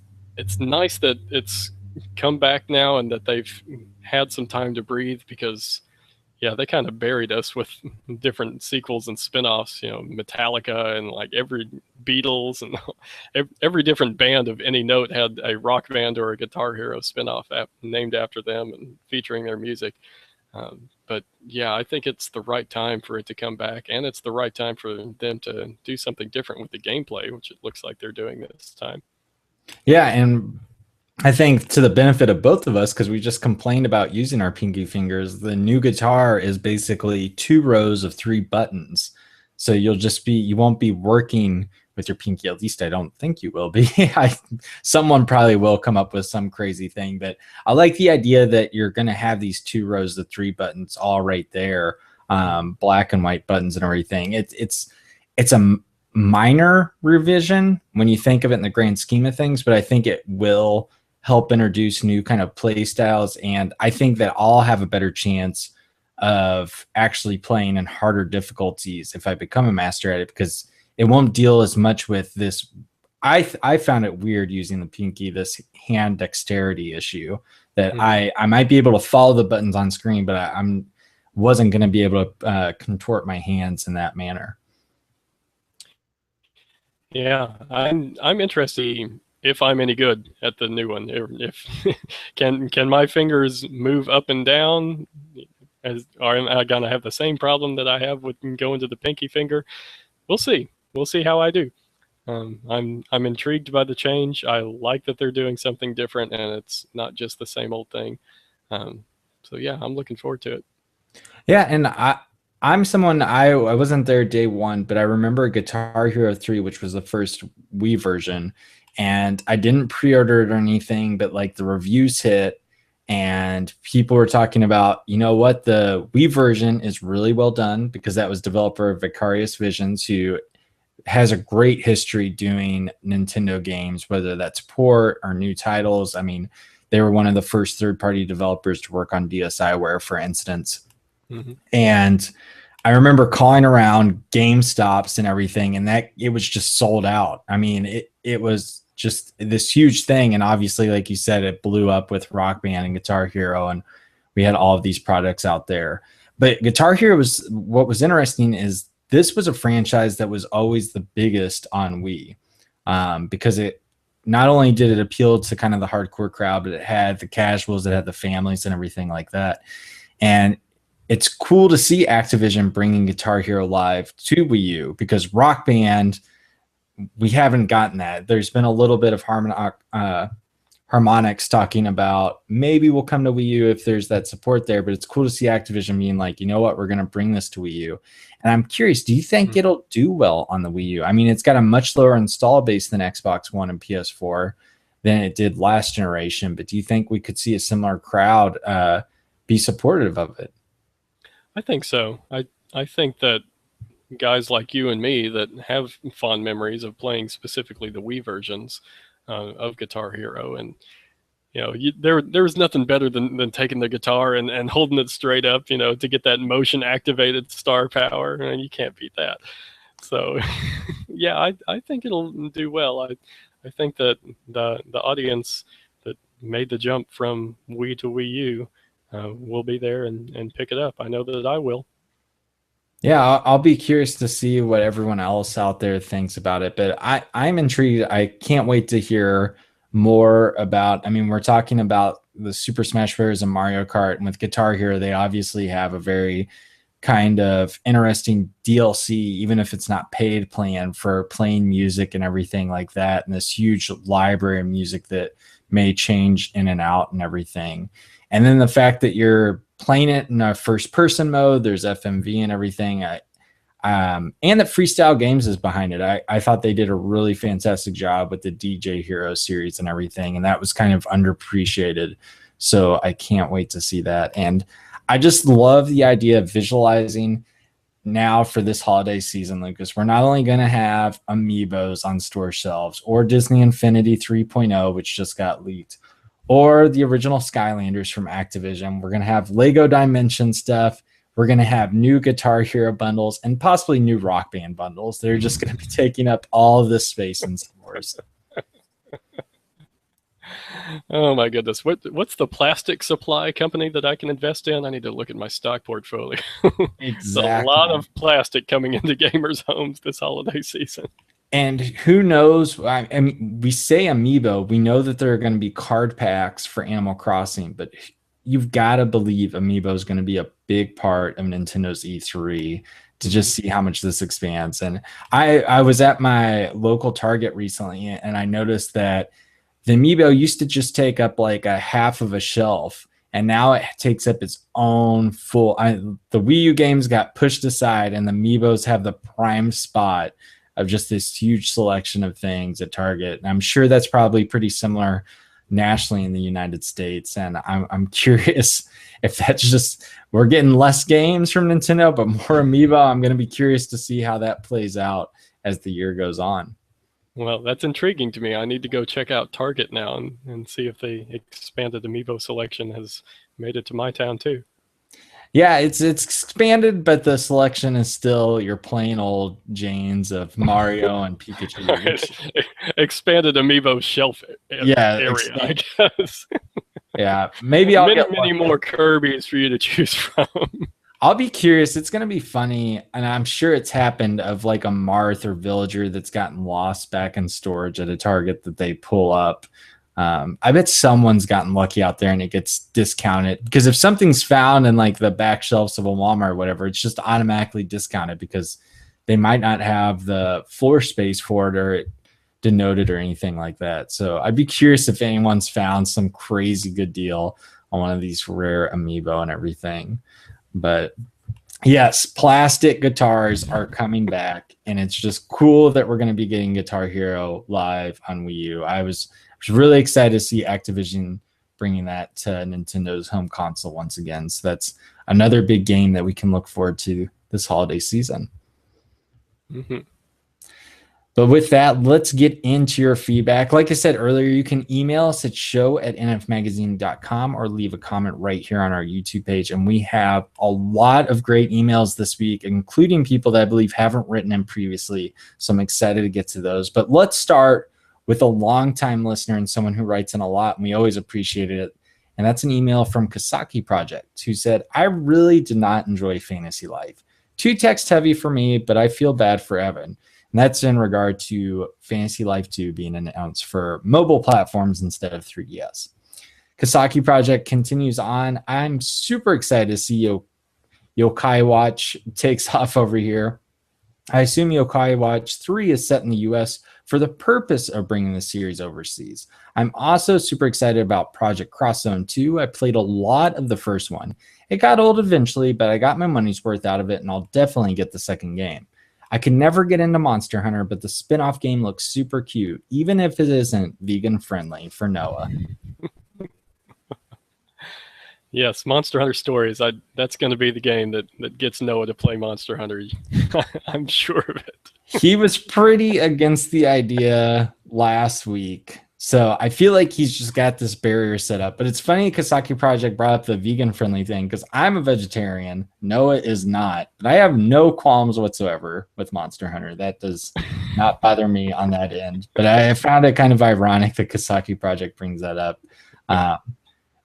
nice that it's come back now and that they've had some time to breathe, because yeah, they kind of buried us with different sequels and spin-offs, you know, Metallica and like every Beatles and every different band of any note had a Rock Band or a Guitar Hero spin-off named after them and featuring their music. But yeah, I think it's the right time for it to come back, and it's the right time for them to do something different with the gameplay, which it looks like they're doing this time. Yeah, and I think to the benefit of both of us, because we just complained about using our pinky fingers, the new guitar is basically 2 rows of 3 buttons. So you won't be working with your pinky. At least I don't think you will be. Someone probably will come up with some crazy thing, but I like the idea that you're going to have these 2 rows of 3 buttons all right there, black and white buttons and everything. It's a minor revision when you think of it in the grand scheme of things, but I think it will help introduce new kind of play styles, and I think that I'll have a better chance of actually playing in harder difficulties if I become a master at it, because it won't deal as much with this. I found it weird using the pinky, this hand dexterity issue that I might be able to follow the buttons on screen, but I wasn't going to be able to contort my hands in that manner. Yeah, I'm interested if I'm any good at the new one. If can my fingers move up and down? Or am I gonna have the same problem that I have with going to the pinky finger? We'll see. We'll see how I do. I'm intrigued by the change. I like that they're doing something different, and it's not just the same old thing. So yeah, I'm looking forward to it. Yeah, and I'm someone, I wasn't there day one, but I remember Guitar Hero 3, which was the first Wii version, and I didn't pre-order it or anything, but like the reviews hit and people were talking about, you know what, the Wii version is really well done, because that was developer Vicarious Visions, who has a great history doing Nintendo games, whether that's port or new titles. I mean, they were one of the first third-party developers to work on DSiWare, for instance. And I remember calling around GameStops and everything, and that it was just sold out. I mean, it was just this huge thing. And obviously, like you said, it blew up with Rock Band and Guitar Hero, and we had all of these products out there. But Guitar Hero what was interesting is this was a franchise that was always the biggest on Wii, because it not only did it appeal to kind of the hardcore crowd, but it had the casuals, it had the families and everything like that. And it's cool to see Activision bringing Guitar Hero Live to Wii U, because Rock Band, we haven't gotten that. There's been a little bit of Harmonix talking about maybe we'll come to Wii U if there's that support there, but it's cool to see Activision being like, you know what, we're going to bring this to Wii U. And I'm curious, do you think it'll do well on the Wii U? I mean, it's got a much lower install base than Xbox One and PS4 than it did last generation, but do you think we could see a similar crowd be supportive of it? I think so. I think that guys like you and me that have fond memories of playing specifically the Wii versions of Guitar Hero, and there was nothing better than taking the guitar and holding it straight up, to get that motion activated star power, and you can't beat that. So, yeah, I think it'll do well. I think that the audience that made the jump from Wii to Wii U will be there and pick it up. I know that I will. Yeah, I'll be curious to see what everyone else out there thinks about it, but I'm intrigued. I can't wait to hear more about, I mean, we're talking about the Super Smash Bros. And Mario Kart, and with Guitar Hero, they obviously have a very kind of interesting DLC, even if it's not paid plan, for playing music and everything like that, and this huge library of music that may change in and out and everything. And then the fact that you're playing it in a first person mode, there's FMV and everything. And that Freestyle Games is behind it. I thought they did a really fantastic job with the DJ Hero series and everything, and that was kind of underappreciated. So I can't wait to see that. And I just love the idea of visualizing now for this holiday season, Lucas. We're not only going to have amiibos on store shelves, or Disney Infinity 3.0, which just got leaked, or the original Skylanders from Activision. We're going to have Lego Dimension stuff. We're going to have new Guitar Hero bundles and possibly new Rock Band bundles. They're just going to be taking up all of this space in stores. Oh my goodness. What's the plastic supply company that I can invest in? I need to look at my stock portfolio. Exactly. There's a lot of plastic coming into gamers' homes this holiday season. And who knows? I mean, we say amiibo, we know that there are going to be card packs for Animal Crossing, but you've got to believe amiibo is going to be a big part of Nintendo's E3 to just see how much this expands. And I was at my local Target recently, and I noticed that the amiibo used to just take up like a half of a shelf, and now it takes up its own full. The Wii U games got pushed aside, and the amiibos have the prime spot of just this huge selection of things at Target. And I'm sure that's probably pretty similar nationally in the United States. And I'm curious if that's just, we're getting less games from Nintendo, but more amiibo. I'm going to be curious to see how that plays out as the year goes on. Well, that's intriguing to me. I need to go check out Target now and see if the expanded amiibo selection has made it to my town too. Yeah, it's expanded, but the selection is still your plain old Janes of Mario and Pikachu. Right. Expanded amiibo shelf area, I guess. Yeah, maybe I'll get many more Kirby's for you to choose from. I'll be curious. It's going to be funny, and I'm sure it's happened, of like a Marth or Villager that's gotten lost back in storage at a Target that they pull up. I bet someone's gotten lucky out there and it gets discounted, because if something's found in like the back shelves of a Walmart or whatever, it's just automatically discounted because they might not have the floor space for it or it denoted or anything like that. So I'd be curious if anyone's found some crazy good deal on one of these rare amiibo and everything. But yes, plastic guitars are coming back, and it's just cool that we're going to be getting Guitar Hero Live on Wii U. I was really excited to see Activision bringing that to Nintendo's home console once again. So that's another big game that we can look forward to this holiday season. Mm-hmm. But with that, let's get into your feedback. Like I said earlier, you can email us at show@nfmagazine.com or leave a comment right here on our YouTube page. And we have a lot of great emails this week, including people that I believe haven't written in previously. So I'm excited to get to those. But let's start with a longtime listener and someone who writes in a lot, and we always appreciated it. And that's an email from Kasaki Project, who said, I really did not enjoy Fantasy Life. Too text heavy for me, but I feel bad for Evan. And that's in regard to Fantasy Life 2 being announced for mobile platforms instead of 3DS. Kasaki Project continues on. I'm super excited to see Yokai Watch takes off over here. I assume Yokai Watch 3 is set in the US for the purpose of bringing the series overseas. I'm also super excited about Project Cross Zone 2. I played a lot of the first one. It got old eventually, but I got my money's worth out of it, and I'll definitely get the second game. I can never get into Monster Hunter, but the spin-off game looks super cute, even if it isn't vegan friendly for Noah. Yes, Monster Hunter Stories. That's going to be the game that gets Noah to play Monster Hunter. I'm sure of it. He was pretty against the idea last week. So I feel like he's just got this barrier set up. But it's funny Kasaki Project brought up the vegan friendly thing because I'm a vegetarian. Noah is not. But I have no qualms whatsoever with Monster Hunter. That does not bother me on that end. But I found it kind of ironic that Kasaki Project brings that up.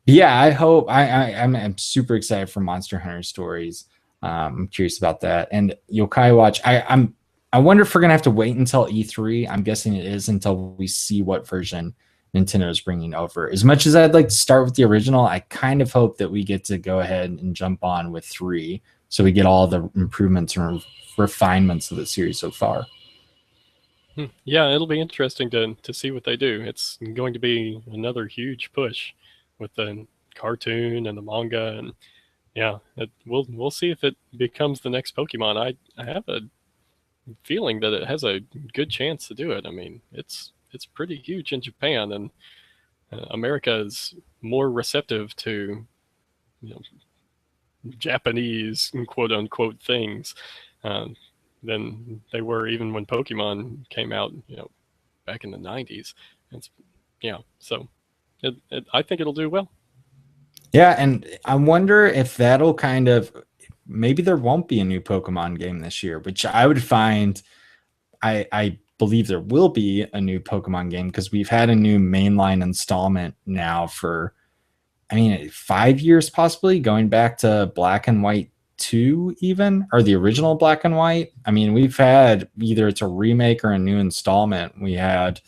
Yeah, I hope I'm super excited for Monster Hunter Stories. I'm curious about that. And Yokai Watch, I wonder if we're gonna have to wait until E3. I'm guessing it is until we see what version Nintendo is bringing over. As much as I'd like to start with the original, I kind of hope that we get to go ahead and jump on with 3, so we get all the improvements and refinements of the series so far. Yeah, it'll be interesting to see what they do. It's going to be another huge push with the cartoon and the manga, and yeah, we'll see if it becomes the next Pokemon. I have a feeling that it has a good chance to do it. I mean, it's pretty huge in Japan, and America is more receptive to, you know, Japanese quote unquote things than they were even when Pokemon came out, back in the 90s. It's, yeah, so I think it'll do well. Yeah, and I wonder if that'll kind of, maybe there won't be a new Pokemon game this year, which I would find, I believe there will be a new Pokemon game because we've had a new mainline installment now for, 5 years possibly, going back to Black and White 2 even, or the original Black and White. We've had either it's a remake or a new installment. We had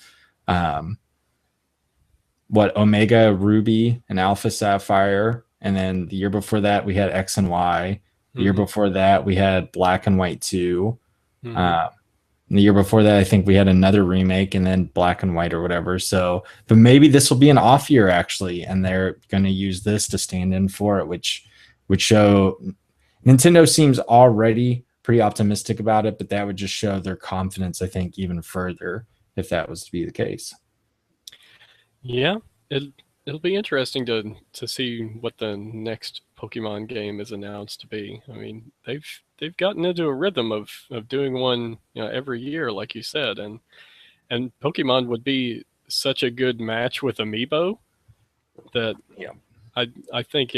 Omega Ruby and Alpha Sapphire, and then the year before that we had X and Y. The year before that we had Black and White 2. The year before that I think we had another remake, and then Black and White or whatever. So, but maybe this will be an off year actually, and they're going to use this to stand in for it, which would show Nintendo seems already pretty optimistic about it, but that would just show their confidence, I think, even further if that was to be the case. Yeah, it'll be interesting to see what the next Pokemon game is announced to be. They've gotten into a rhythm of doing one, every year, like you said, and Pokemon would be such a good match with Amiibo that I think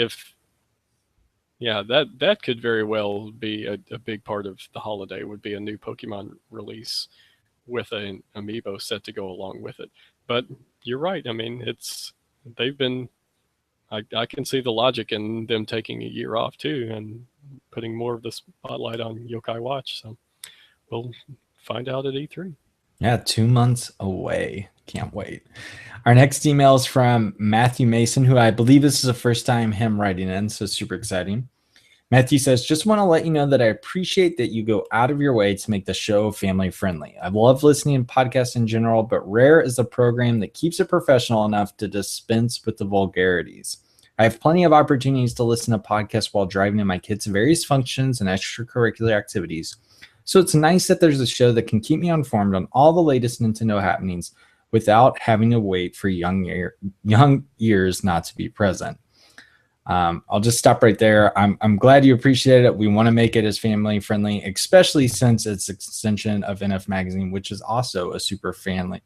that could very well be a big part of the holiday, would be a new Pokemon release with an Amiibo set to go along with it. But you're right. I can see the logic in them taking a year off too and putting more of the spotlight on Yokai Watch. So we'll find out at E3. Yeah, 2 months away. Can't wait. Our next email is from Matthew Mason, who I believe this is the first time him writing in, so super exciting. Matthew says, just want to let you know that I appreciate that you go out of your way to make the show family friendly. I love listening to podcasts in general, but rare is the program that keeps it professional enough to dispense with the vulgarities. I have plenty of opportunities to listen to podcasts while driving to my kids' various functions and extracurricular activities. So it's nice that there's a show that can keep me informed on all the latest Nintendo happenings without having to wait for young ears not to be present. I'll just stop right there. I'm glad you appreciate it. We want to make it as family friendly, especially since it's an extension of NF Magazine, which is also a super family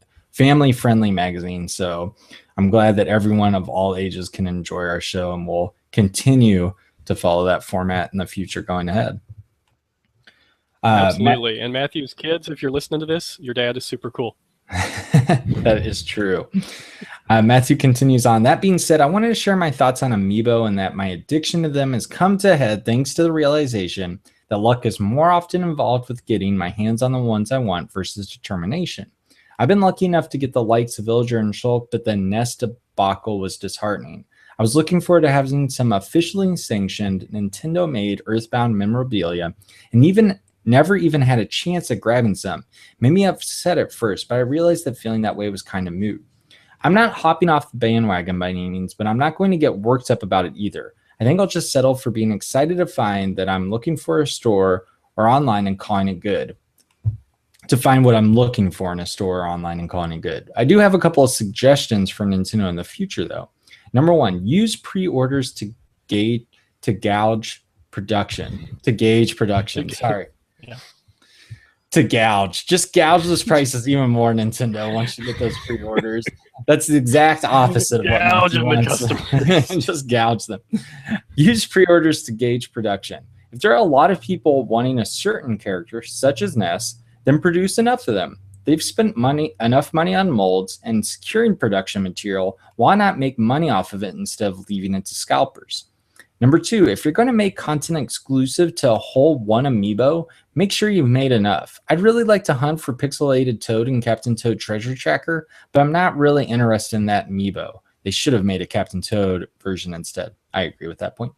friendly magazine. So I'm glad that everyone of all ages can enjoy our show, and we'll continue to follow that format in the future going ahead. Absolutely. And Matthew's kids, if you're listening to this, your dad is super cool. That is true. Matthew continues on. That being said, I wanted to share my thoughts on Amiibo and that my addiction to them has come to a head thanks to the realization that luck is more often involved with getting my hands on the ones I want versus determination. I've been lucky enough to get the likes of Villager and Shulk, but the Nest debacle was disheartening. I was looking forward to having some officially sanctioned Nintendo made Earthbound memorabilia and even never even had a chance at grabbing some. Made me upset at first, but I realized that feeling that way was kind of moot. I'm not hopping off the bandwagon by any means, but I'm not going to get worked up about it either. I think I'll just settle for being excited to find that I'm looking for a store or online and calling it good. To find what I'm looking for in a store or online and calling it good. I do have a couple of suggestions for Nintendo in the future, though. Number one, use pre-orders to gauge production. To gauge production. Sorry. Yeah. To gouge. Just gouge those prices even more, Nintendo, once you get those pre-orders. That's the exact opposite of what Gouge Matthew them, wants. customers. Just gouge them. Use pre-orders to gauge production. If there are a lot of people wanting a certain character, such as Ness, then produce enough of them. They've spent enough money on molds and securing production material. Why not make money off of it instead of leaving it to scalpers? Number two, if you're going to make content exclusive to a whole one amiibo, make sure you've made enough. I'd really like to hunt for Pixelated Toad and Captain Toad Treasure Tracker, but I'm not really interested in that amiibo. They should have made a Captain Toad version instead. I agree with that point.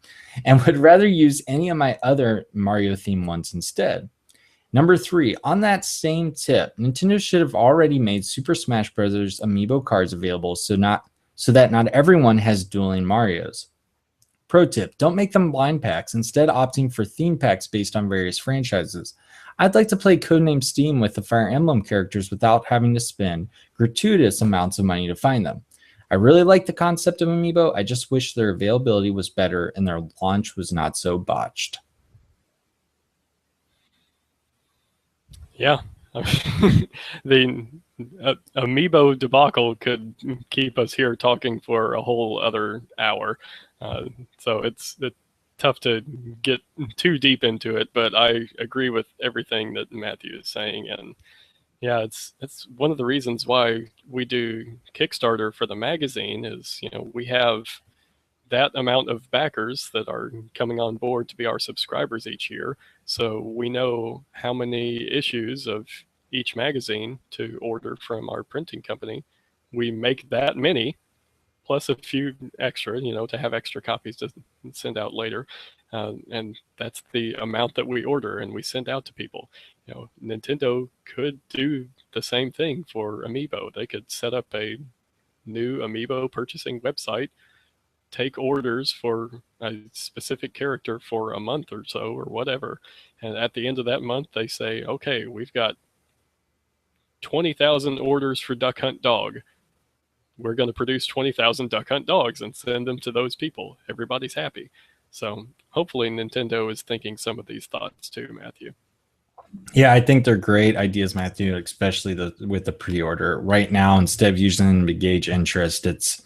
And would rather use any of my other Mario themed ones instead. Number three, on that same tip, Nintendo should have already made Super Smash Bros. Amiibo cards available so that not everyone has dueling Marios. Pro tip, don't make them blind packs, instead opting for theme packs based on various franchises. I'd like to play Codename Steam with the Fire Emblem characters without having to spend gratuitous amounts of money to find them. I really like the concept of Amiibo, I just wish their availability was better and their launch was not so botched. Yeah. The Amiibo debacle could keep us here talking for a whole other hour. So it's tough to get too deep into it, but I agree with everything that Matthew is saying. And yeah, it's one of the reasons why we do Kickstarter for the magazine is, we have that amount of backers that are coming on board to be our subscribers each year. So we know how many issues of each magazine to order from our printing company. We make that many, plus a few extra, to have extra copies to send out later. And that's the amount that we order and we send out to people. Nintendo could do the same thing for Amiibo. They could set up a new Amiibo purchasing website, take orders for a specific character for a month or so or whatever. And at the end of that month, they say, okay, we've got 20,000 orders for Duck Hunt Dog. We're going to produce 20,000 Duck Hunt Dogs and send them to those people. Everybody's happy. So hopefully Nintendo is thinking some of these thoughts too, Matthew. Yeah, I think they're great ideas, Matthew, especially with the pre-order. Right now, instead of using them to gauge interest, it's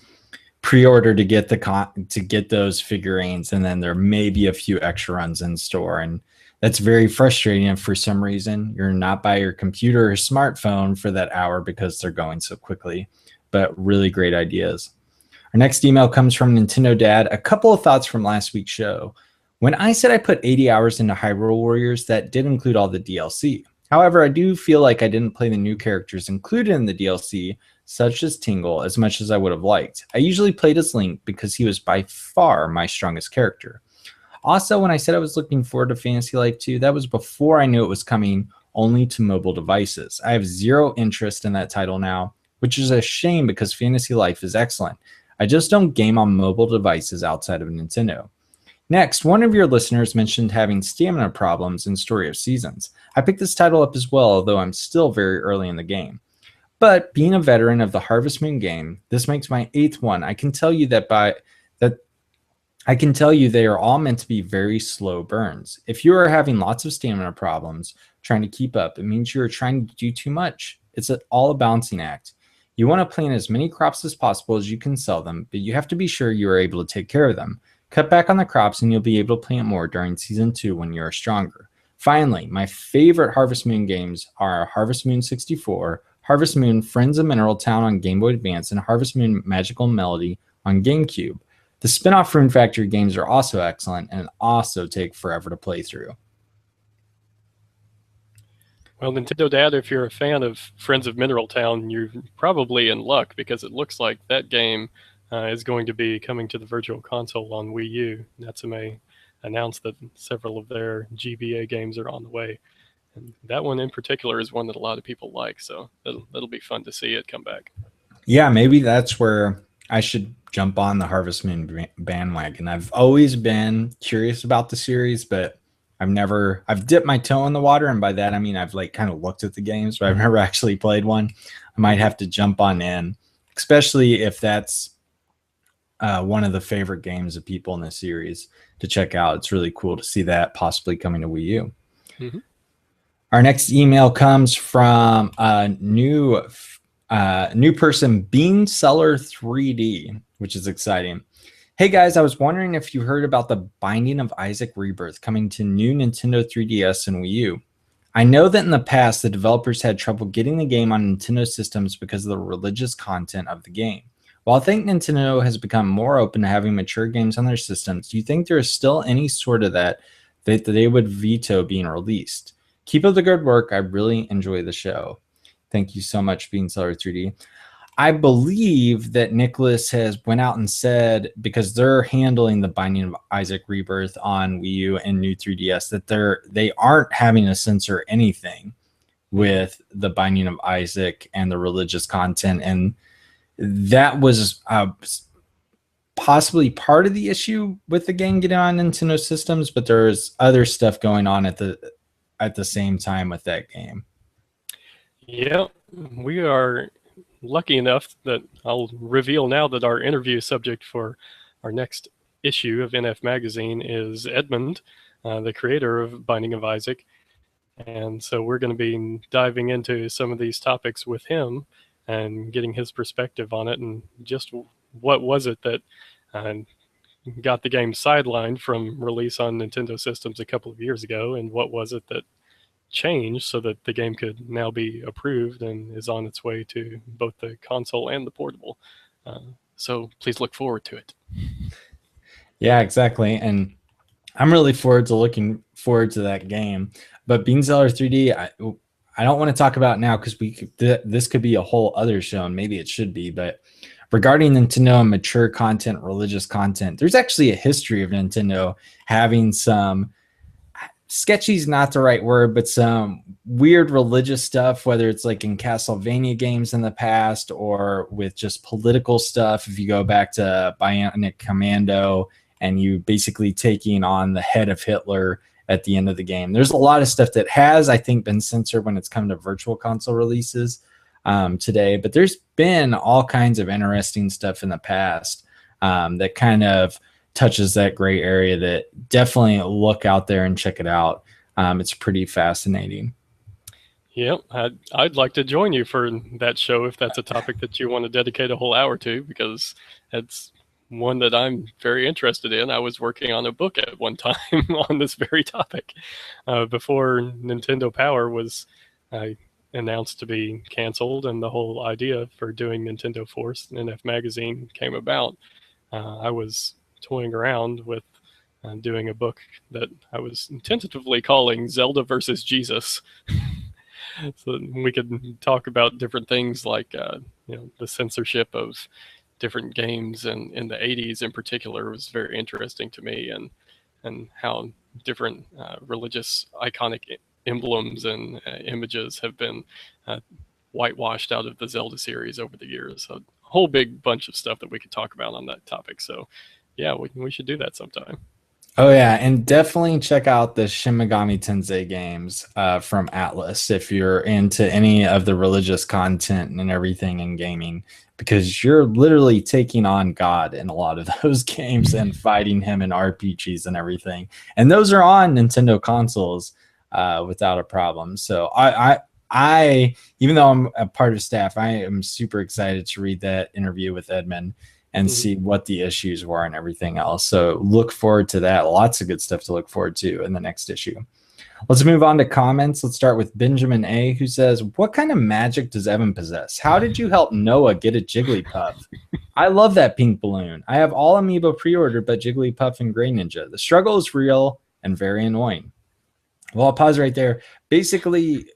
pre-order to get those figurines, and then there may be a few extra runs in store, and that's very frustrating. And for some reason, you're not by your computer or smartphone for that hour because they're going so quickly. But really great ideas. Our next email comes from Nintendo Dad. A couple of thoughts from last week's show. When I said I put 80 hours into Hyrule Warriors, that did include all the DLC. However, I do feel like I didn't play the new characters included in the DLC, such as Tingle, as much as I would have liked. I usually played as Link because he was by far my strongest character. Also, when I said I was looking forward to Fantasy Life 2, that was before I knew it was coming only to mobile devices. I have zero interest in that title now, which is a shame because Fantasy Life is excellent. I just don't game on mobile devices outside of Nintendo. Next, one of your listeners mentioned having stamina problems in Story of Seasons. I picked this title up as well, although I'm still very early in the game. But being a veteran of the Harvest Moon game, this makes my 8th one. I can tell you they are all meant to be very slow burns. If you are having lots of stamina problems trying to keep up, it means you are trying to do too much. It's all a balancing act. You want to plant as many crops as possible as you can sell them, but you have to be sure you are able to take care of them. Cut back on the crops and you'll be able to plant more during Season 2 when you are stronger. Finally, my favorite Harvest Moon games are Harvest Moon 64, Harvest Moon Friends of Mineral Town on Game Boy Advance, and Harvest Moon Magical Melody on GameCube. The spin-off Rune Factory games are also excellent and also take forever to play through. Well, Nintendo Dad, if you're a fan of Friends of Mineral Town, you're probably in luck because it looks like that game is going to be coming to the Virtual Console on Wii U. Natsume announced that several of their GBA games are on the way. And that one in particular is one that a lot of people like, so it'll be fun to see it come back. Yeah, maybe that's where I should jump on the Harvest Moon bandwagon. I've always been curious about the series, but I've dipped my toe in the water, and by that I mean I've like kind of looked at the games, but I've never actually played one. I might have to jump on in, especially if that's one of the favorite games of people in the series to check out. It's really cool to see that possibly coming to Wii U. Mm-hmm. Our next email comes from a new person, Bean Seller 3D, which is exciting. Hey guys, I was wondering if you heard about the Binding of Isaac Rebirth coming to new Nintendo 3DS and Wii U. I know that in the past, the developers had trouble getting the game on Nintendo systems because of the religious content of the game. While I think Nintendo has become more open to having mature games on their systems, do you think there is still any sort of that they would veto being released? Keep up the good work. I really enjoy the show. Thank you so much, Beanseller 3D. I believe that Nicholas has went out and said, because they're handling the Binding of Isaac Rebirth on Wii U and new 3DS, that they aren't having to censor anything with the Binding of Isaac and the religious content. And that was possibly part of the issue with the game getting on Nintendo systems, but there's other stuff going on at the same time with that game. Yeah, we are lucky enough that I'll reveal now that our interview subject for our next issue of NF Magazine is Edmund, the creator of Binding of Isaac. And so we're going to be diving into some of these topics with him and getting his perspective on it, and just what was it that got the game sidelined from release on Nintendo systems a couple of years ago, and what was it that changed so that the game could now be approved and is on its way to both the console and the portable. So please look forward to it. Yeah, exactly. And I'm really looking forward to that game. But Beanseller 3D, I don't want to talk about now because this could be a whole other show, and maybe it should be. But regarding Nintendo and mature content, religious content, there's actually a history of Nintendo having some, sketchy is not the right word, but some weird religious stuff, whether it's like in Castlevania games in the past or with just political stuff. If you go back to Bionic Commando and you basically taking on the head of Hitler at the end of the game, there's a lot of stuff that has, I think, been censored when it's come to virtual console releases today. But there's been all kinds of interesting stuff in the past that kind of touches that gray area that definitely look out there and check it out. It's pretty fascinating. Yeah, I'd like to join you for that show if that's a topic that you want to dedicate a whole hour to, because it's one that I'm very interested in. I was working on a book at one time on this very topic before Nintendo Power was announced to be canceled, and the whole idea for doing Nintendo Force and NF Magazine came about. I was toying around with doing a book that I was tentatively calling Zelda versus Jesus. So we could talk about different things like the censorship of different games, and in the 80s in particular was very interesting to me, and how different religious iconic emblems and images have been whitewashed out of the Zelda series over the years. So a whole big bunch of stuff that we could talk about on that topic. So yeah, we should do that sometime. Oh yeah, and definitely check out the Shin Megami Tensei games from Atlas if you're into any of the religious content and everything in gaming, because you're literally taking on God in a lot of those games and fighting him in RPGs and everything. And those are on Nintendo consoles without a problem. So I even though I'm a part of staff, I am super excited to read that interview with Edmund and see what the issues were and everything else. So look forward to that. Lots of good stuff to look forward to in the next issue. Let's move on to comments. Let's start with Benjamin A., who says, what kind of magic does Evan possess? How did you help Noah get a Jigglypuff? I love that pink balloon. I have all amiibo pre-ordered, but Jigglypuff and Gray Ninja. The struggle is real and very annoying. Well, I'll pause right there. Basically,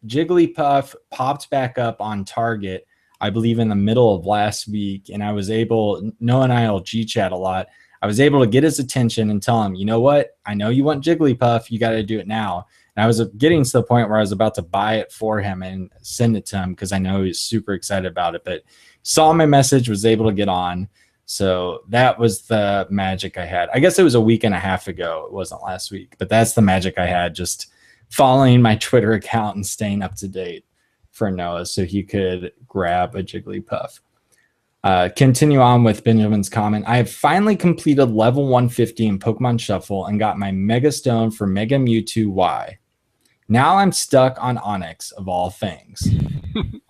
Jigglypuff popped back up on Target I believe in the middle of last week, and I was able, Noah and I will G chat a lot. I was able to get his attention and tell him, you know what? I know you want Jigglypuff. You got to do it now. And I was getting to the point where I was about to buy it for him and send it to him because I know he's super excited about it. But saw my message, was able to get on. So that was the magic I had. I guess it was a week and a half ago. It wasn't last week, but that's the magic I had, just following my Twitter account and staying up to date for Noah so he could grab a Jigglypuff. Continue on with Benjamin's comment. I have finally completed level 150 in Pokemon Shuffle and got my Mega Stone for Mega Mewtwo Y. Now I'm stuck on Onyx, of all things.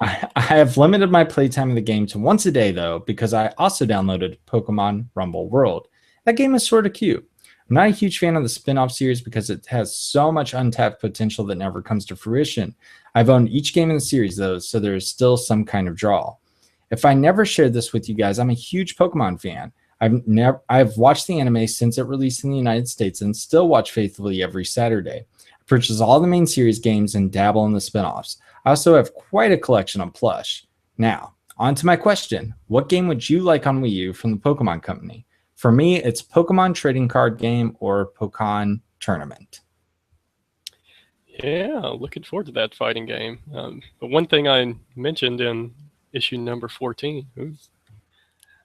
I have limited my playtime of the game to once a day, though, because I also downloaded Pokemon Rumble World. That game is sort of cute. I'm not a huge fan of the spin-off series because it has so much untapped potential that never comes to fruition. I've owned each game in the series, though, so there is still some kind of draw. If I never shared this with you guys, I'm a huge Pokemon fan. I've watched the anime since it released in the United States and still watch faithfully every Saturday. Purchase all the main series games and dabble in the spinoffs. I also have quite a collection of plush. Now, on to my question. What game would you like on Wii U from the Pokemon Company? For me, it's Pokemon Trading Card Game or Pokemon Tournament. Yeah, looking forward to that fighting game. But one thing I mentioned in issue number 14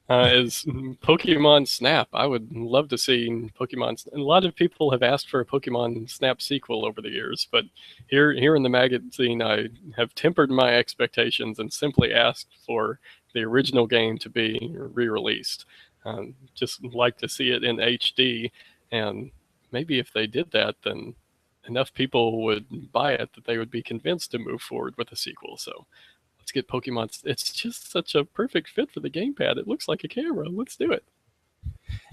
is Pokemon Snap. I would love to see Pokemon. A lot of people have asked for a Pokemon Snap sequel over the years, but here in the magazine, I have tempered my expectations and simply asked for the original game to be re-released. Just like to see it in HD, and maybe if they did that, then enough people would buy it that they would be convinced to move forward with a sequel. So let's get Pokemon. It's just such a perfect fit for the gamepad. It looks like a camera. Let's do it.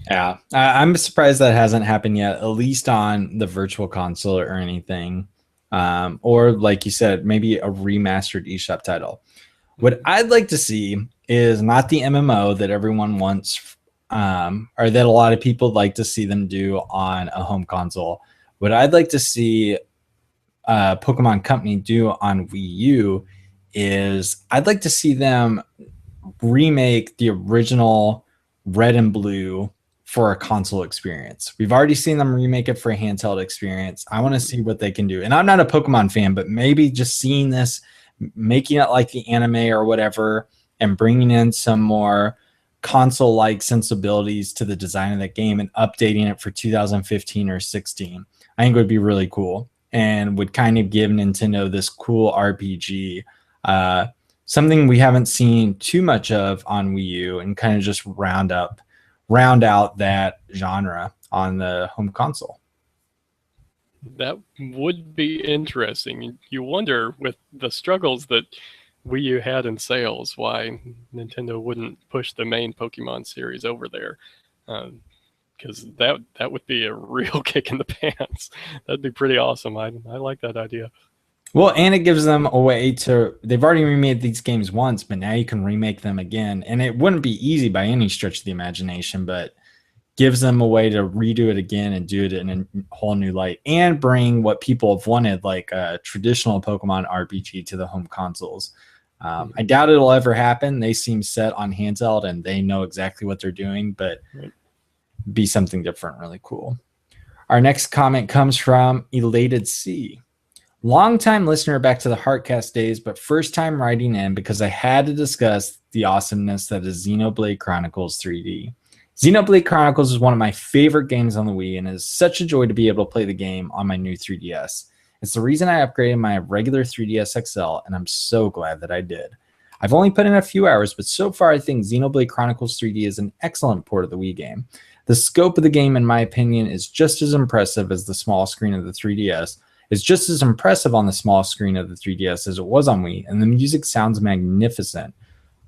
Yeah, I'm surprised that hasn't happened yet, at least on the Virtual Console or anything. Or like you said, maybe a remastered eShop title. What I'd like to see is not the MMO that everyone wants, or that a lot of people like to see them do on a home console. What I'd like to see Pokemon Company do on Wii U is I'd like to see them remake the original Red and Blue for a console experience. We've already seen them remake it for a handheld experience. I want to see what they can do. And I'm not a Pokemon fan, but maybe just seeing this, making it like the anime or whatever, and bringing in some more console-like sensibilities to the design of that game and updating it for 2015 or 16, I think would be really cool and would kind of give Nintendo this cool RPG, something we haven't seen too much of on Wii U, and kind of just round out that genre on the home console. That would be interesting. You wonder, with the struggles that Wii U had in sales, why Nintendo wouldn't push the main Pokemon series over there. Because that would be a real kick in the pants. That'd be pretty awesome. I like that idea. Well, and it gives them a way to, they've already remade these games once, but now you can remake them again. And it wouldn't be easy by any stretch of the imagination, but gives them a way to redo it again and do it in a whole new light and bring what people have wanted, like a traditional Pokemon RPG, to the home consoles. I doubt it'll ever happen. They seem set on handheld and they know exactly what they're doing, but be something different, really cool. Our next comment comes from Elated C. Long-time listener back to the Heartcast days, but first time writing in because I had to discuss the awesomeness that is Xenoblade Chronicles 3D. Xenoblade Chronicles is one of my favorite games on the Wii, and it is such a joy to be able to play the game on my new 3DS. It's the reason I upgraded my regular 3DS XL, and I'm so glad that I did. I've only put in a few hours, but so far I think Xenoblade Chronicles 3D is an excellent port of the Wii game. The scope of the game, in my opinion, is just as impressive as the small screen of the 3DS. It's just as impressive on the small screen of the 3DS as it was on Wii, and the music sounds magnificent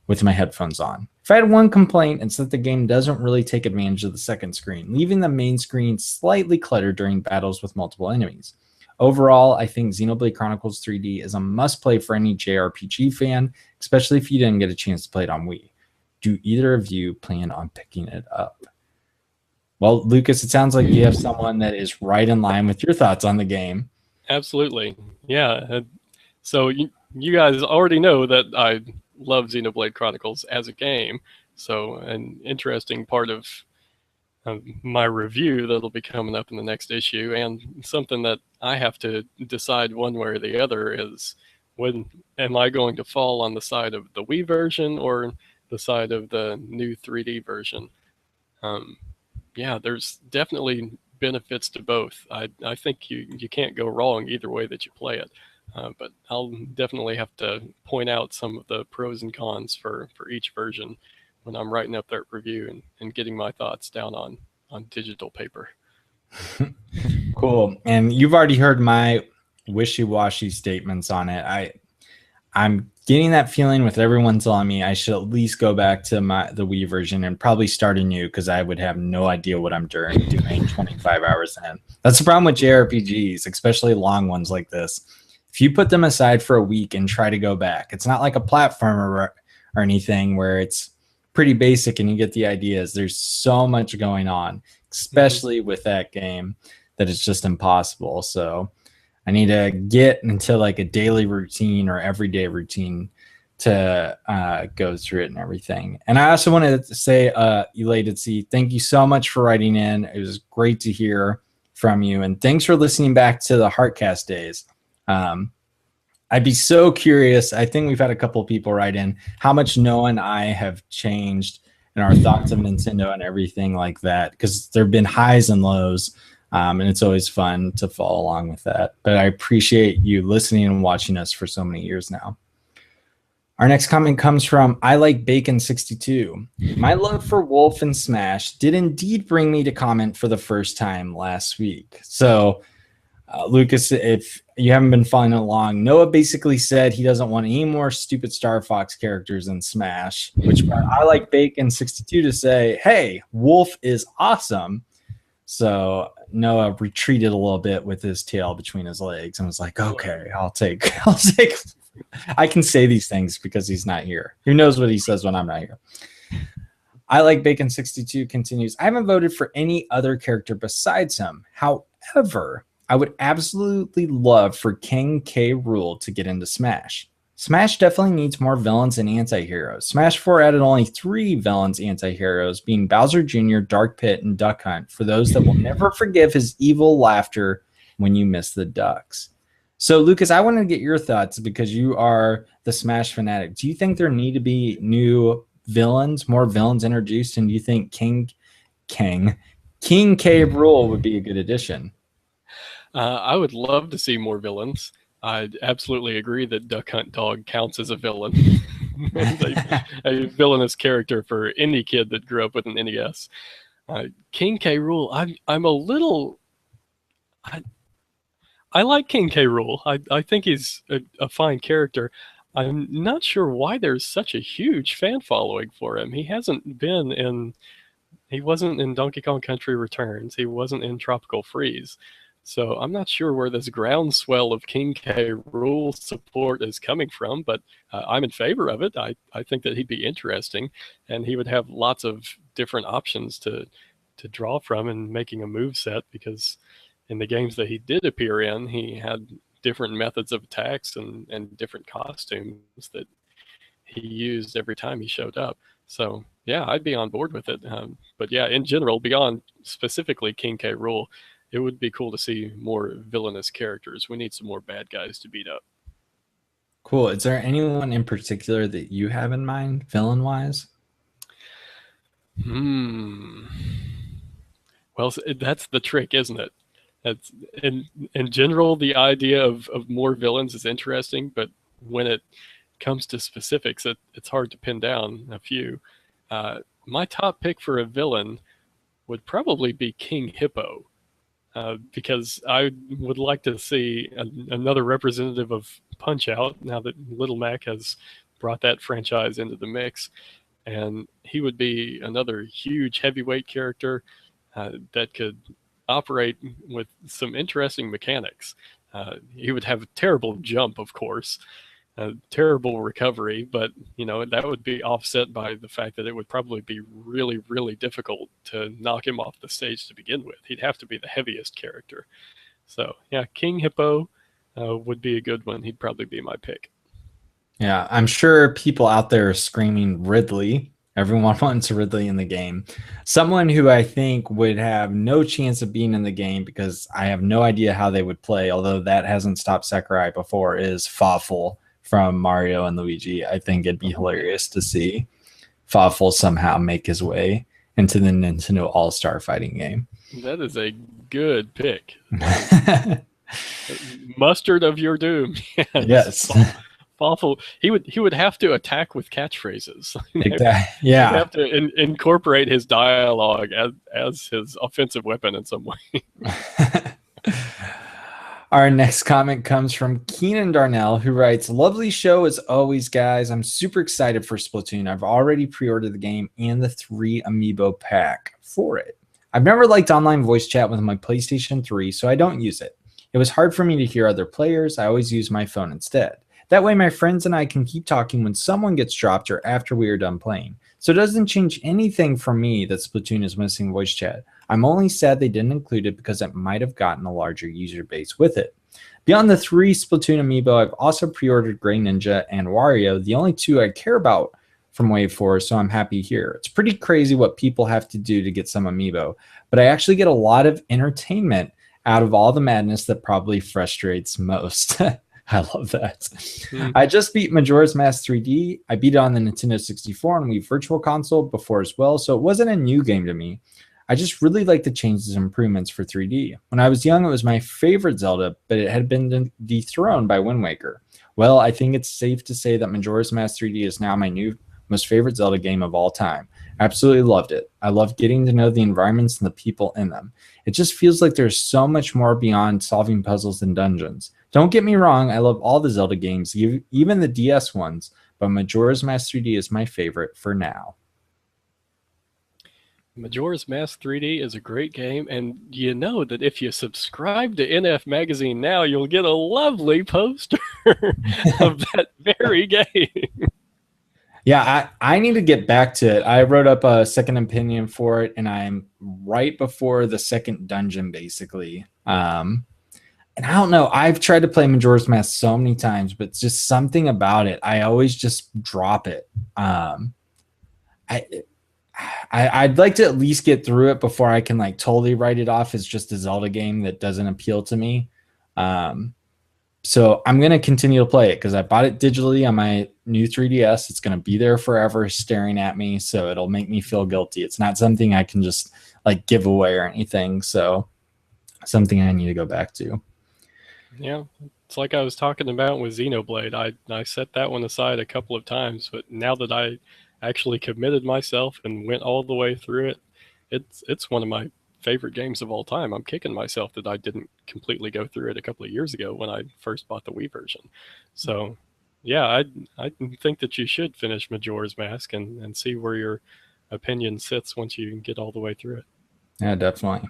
with my headphones on. If I had one complaint, it's that the game doesn't really take advantage of the second screen, leaving the main screen slightly cluttered during battles with multiple enemies. Overall, I think Xenoblade Chronicles 3D is a must-play for any JRPG fan, especially if you didn't get a chance to play it on Wii. Do either of you plan on picking it up? Well, Lucas, it sounds like you have someone that is right in line with your thoughts on the game. Absolutely. Yeah. So you guys already know that I love Xenoblade Chronicles as a game. So an interesting part of my review that'll be coming up in the next issue, and something that I have to decide one way or the other is, when am I going to fall on the side of the Wii version or the side of the new 3D version? Um, yeah, there's definitely benefits to both. I think you can't go wrong either way that you play it. But I'll definitely have to point out some of the pros and cons for each version when I'm writing up that review and getting my thoughts down on digital paper. Cool. And you've already heard my wishy-washy statements on it. I'm getting that feeling with everyone telling me I should at least go back to the Wii version and probably start anew, because I would have no idea what I'm doing 25 hours in. That's the problem with JRPGs, especially long ones like this. If you put them aside for a week and try to go back, it's not like a platformer or anything where it's pretty basic and you get the ideas. There's so much going on, especially with that game, that it's just impossible. So I need to get into like a daily routine or everyday routine to go through it and everything. And I also wanted to say, Elated C, thank you so much for writing in. It was great to hear from you. And thanks for listening back to the Heartcast days. I'd be so curious. I think we've had a couple of people write in how much Noah and I have changed in our thoughts of Nintendo and everything like that, because there have been highs and lows. And it's always fun to follow along with that. But I appreciate you listening and watching us for so many years now. Our next comment comes from I Like Bacon 62. My love for Wolf and Smash did indeed bring me to comment for the first time last week. So, Lucas, if you haven't been following along, Noah basically said he doesn't want any more stupid Star Fox characters in Smash, which I Like Bacon 62 to say, hey, Wolf is awesome. So Noah retreated a little bit with his tail between his legs and was like, okay, I'll take, I can say these things because he's not here. Who knows what he says when I'm not here? I Like Bacon 62 continues, I haven't voted for any other character besides him. However, I would absolutely love for King K. Rool to get into Smash. Smash definitely needs more villains and anti-heroes. Smash 4 added only 3 villains anti-heroes, being Bowser Jr., Dark Pit, and Duck Hunt, for those that will never forgive his evil laughter when you miss the ducks. So, Lucas, I want to get your thoughts because you are the Smash fanatic. Do you think there need to be new villains, more villains introduced, and do you think King K. Rool would be a good addition? I would love to see more villains. I absolutely agree that Duck Hunt Dog counts as a villain. a villainous character for any kid that grew up with an NES. King K. Rool, I'm a little. I like King K. Rool. I think he's a fine character. I'm not sure why there's such a huge fan following for him. He wasn't in Donkey Kong Country Returns. He wasn't in Tropical Freeze. So I'm not sure where this groundswell of King K. Rool support is coming from, but I'm in favor of it. I think that he'd be interesting, and he would have lots of different options to draw from in making a move set, because in the games that he did appear in, he had different methods of attacks and different costumes that he used every time he showed up. So yeah, I'd be on board with it. But yeah, in general, beyond specifically King K. Rool, it would be cool to see more villainous characters. We need some more bad guys to beat up. Cool. Is there anyone in particular that you have in mind, villain-wise? Well, that's the trick, isn't it? That's in general, the idea of more villains is interesting, but when it comes to specifics, it's hard to pin down a few. My top pick for a villain would probably be King Hippo. Because I would like to see another representative of Punch Out now that Little Mac has brought that franchise into the mix. And he would be another huge heavyweight character that could operate with some interesting mechanics. He would have a terrible jump, of course, a terrible recovery, but that would be offset by the fact that it would probably be really, really difficult to knock him off the stage to begin with. He'd have to be the heaviest character. So yeah, King Hippo would be a good one. He'd probably be my pick. Yeah, I'm sure people out there are screaming Ridley. Everyone wants Ridley in the game. Someone who I think would have no chance of being in the game because I have no idea how they would play, although that hasn't stopped Sakurai before, is Fawful from Mario and Luigi. I think it'd be hilarious to see Fawful somehow make his way into the Nintendo All-Star fighting game. That is a good pick. Mustard of your doom. Yes. Yes. Awful. He would have to attack with catchphrases. Exactly. He'd Yeah. have to incorporate his dialogue as his offensive weapon in some way. Our next comment comes from Keenan Darnell, who writes, "Lovely show as always, guys. I'm super excited for Splatoon. I've already pre-ordered the game and the 3 amiibo pack for it. I've never liked online voice chat with my PlayStation 3, so I don't use it. It was hard for me to hear other players. I always use my phone instead. That way my friends and I can keep talking when someone gets dropped or after we are done playing. So it doesn't change anything for me that Splatoon is missing voice chat. I'm only sad they didn't include it because it might have gotten a larger user base with it. Beyond the 3 Splatoon amiibo, I've also pre-ordered Grey Ninja and Wario, the only 2 I care about from Wave 4, so I'm happy here. It's pretty crazy what people have to do to get some amiibo, but I actually get a lot of entertainment out of all the madness that probably frustrates most." I love that. I just beat Majora's Mask 3D. I beat it on the Nintendo 64 and Wii Virtual Console before as well, so it wasn't a new game to me. I just really like the changes and improvements for 3D. When I was young, it was my favorite Zelda, but it had been dethroned by Wind Waker. Well, I think it's safe to say that Majora's Mask 3D is now my new most favorite Zelda game of all time. I absolutely loved it. I loved getting to know the environments and the people in them. It just feels like there's so much more beyond solving puzzles and dungeons. Don't get me wrong, I love all the Zelda games, even the DS ones, but Majora's Mask 3D is my favorite for now. Majora's Mask 3D is a great game, and you know that if you subscribe to NF Magazine now, you'll get a lovely poster of that very game. Yeah, I need to get back to it. I wrote up a second opinion for it, and I'm right before the second dungeon, basically. And I don't know. I've tried to play Majora's Mask so many times, but it's just something about it. I always just drop it. I'd like to at least get through it before I can like totally write it off as just a Zelda game that doesn't appeal to me. So I'm going to continue to play it because I bought it digitally on my new 3DS. It's going to be there forever staring at me, so it'll make me feel guilty. It's not something I can just like give away or anything, so something I need to go back to. Yeah, it's like I was talking about with Xenoblade. I set that one aside a couple of times, but now that I actually committed myself and went all the way through it, it's one of my favorite games of all time. I'm kicking myself that I didn't completely go through it a couple of years ago when I first bought the Wii version. So, yeah, I think that you should finish Majora's Mask and see where your opinion sits once you get all the way through it. Yeah, definitely.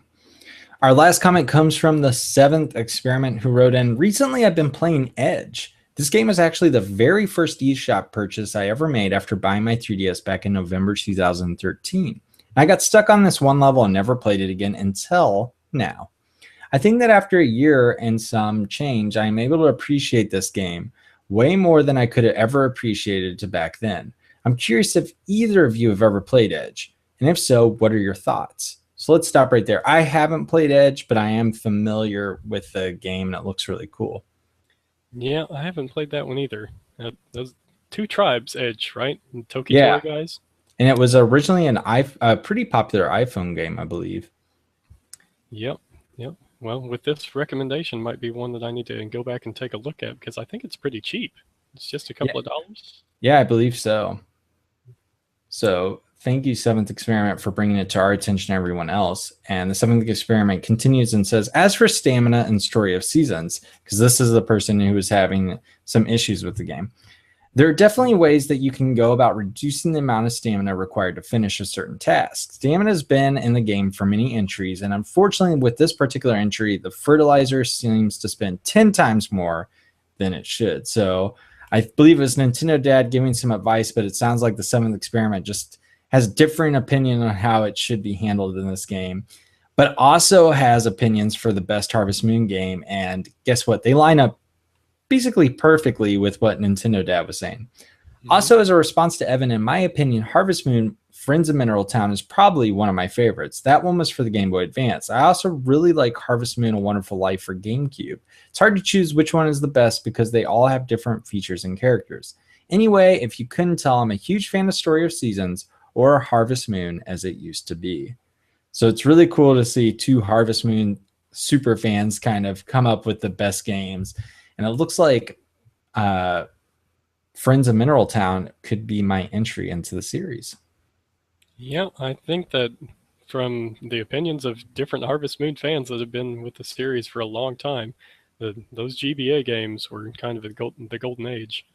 Our last comment comes from the Seventh Experiment, who wrote in, "Recently I've been playing Edge. This game is actually the very first eShop purchase I ever made after buying my 3DS back in November 2013. I got stuck on this one level and never played it again until now. I think that after a year and some change, I am able to appreciate this game way more than I could have ever appreciated it back then. I'm curious if either of you have ever played Edge, and if so, what are your thoughts?" So let's stop right there. I haven't played Edge, but I am familiar with the game, and it looks really cool. Yeah, I haven't played that one either. Those Two Tribes Edge, right? And Toki Yeah. Toy guys. And it was originally a pretty popular iPhone game, I believe. Yep. Well, with this recommendation, might be one that I need to go back and take a look at because I think it's pretty cheap. It's just a couple of dollars. Yeah, I believe so. So thank you, Seventh Experiment, for bringing it to our attention and everyone else. And the Seventh Experiment continues and says, "As for stamina and story of seasons," because this is the person who is having some issues with the game, "there are definitely ways that you can go about reducing the amount of stamina required to finish a certain task. Stamina has been in the game for many entries, and unfortunately with this particular entry, the fertilizer seems to spend 10 times more than it should." So I believe it was Nintendo Dad giving some advice, but it sounds like the Seventh Experiment just has differing opinion on how it should be handled in this game, but also has opinions for the best Harvest Moon game. And guess what? They line up basically perfectly with what Nintendo Dad was saying. Mm-hmm. Also, as a response to Evan, in my opinion, Harvest Moon Friends of Mineral Town is probably one of my favorites. That one was for the Game Boy Advance. I also really like Harvest Moon A Wonderful Life for GameCube. It's hard to choose which one is the best because they all have different features and characters. Anyway, if you couldn't tell, I'm a huge fan of Story of Seasons or Harvest Moon as it used to be. So it's really cool to see two Harvest Moon super fans kind of come up with the best games. And it looks like Friends of Mineral Town could be my entry into the series. Yeah, I think that from the opinions of different Harvest Moon fans that have been with the series for a long time, those GBA games were kind of the golden age.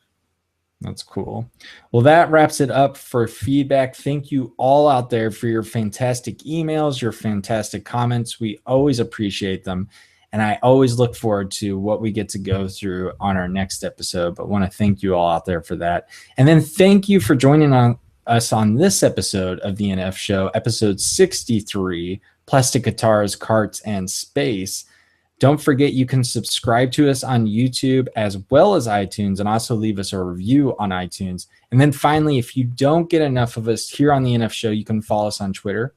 That's cool. Well, that wraps it up for feedback. Thank you all out there for your fantastic emails, your fantastic comments. We always appreciate them. And I always look forward to what we get to go through on our next episode. But want to thank you all out there for that. And then thank you for joining us on this episode of the NF Show, episode 63, Plastic Guitars, Karts, and Space. Don't forget you can subscribe to us on YouTube as well as iTunes, and also leave us a review on iTunes. And then finally, if you don't get enough of us here on the NF Show, you can follow us on Twitter.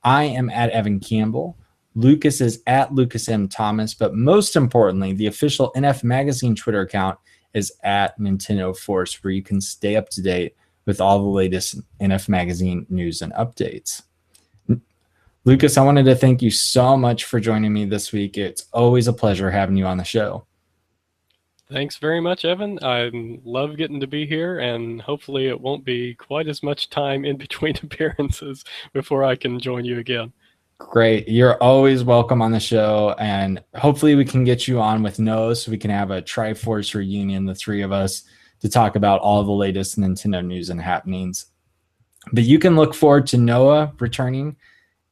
I am at Evan Campbell. Lucas is at Lucas M. Thomas. But most importantly, the official NF Magazine Twitter account is at Nintendo Force, where you can stay up to date with all the latest NF Magazine news and updates. Lucas, I wanted to thank you so much for joining me this week. It's always a pleasure having you on the show. Thanks very much, Evan. I love getting to be here, and hopefully it won't be quite as much time in between appearances before I can join you again. Great. You're always welcome on the show, and hopefully we can get you on with Noah so we can have a Triforce reunion, the three of us, to talk about all the latest Nintendo news and happenings. But you can look forward to Noah returning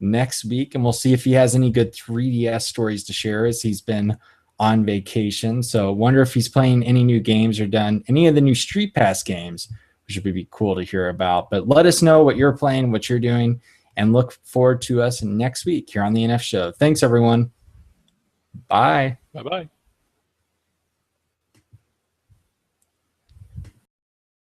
next week, and we'll see if he has any good 3DS stories to share as he's been on vacation. So wonder if he's playing any new games or done any of the new Street Pass games, which would be cool to hear about. But let us know what you're playing, what you're doing, and look forward to us next week here on the NF Show. Thanks, everyone. Bye. Bye-bye.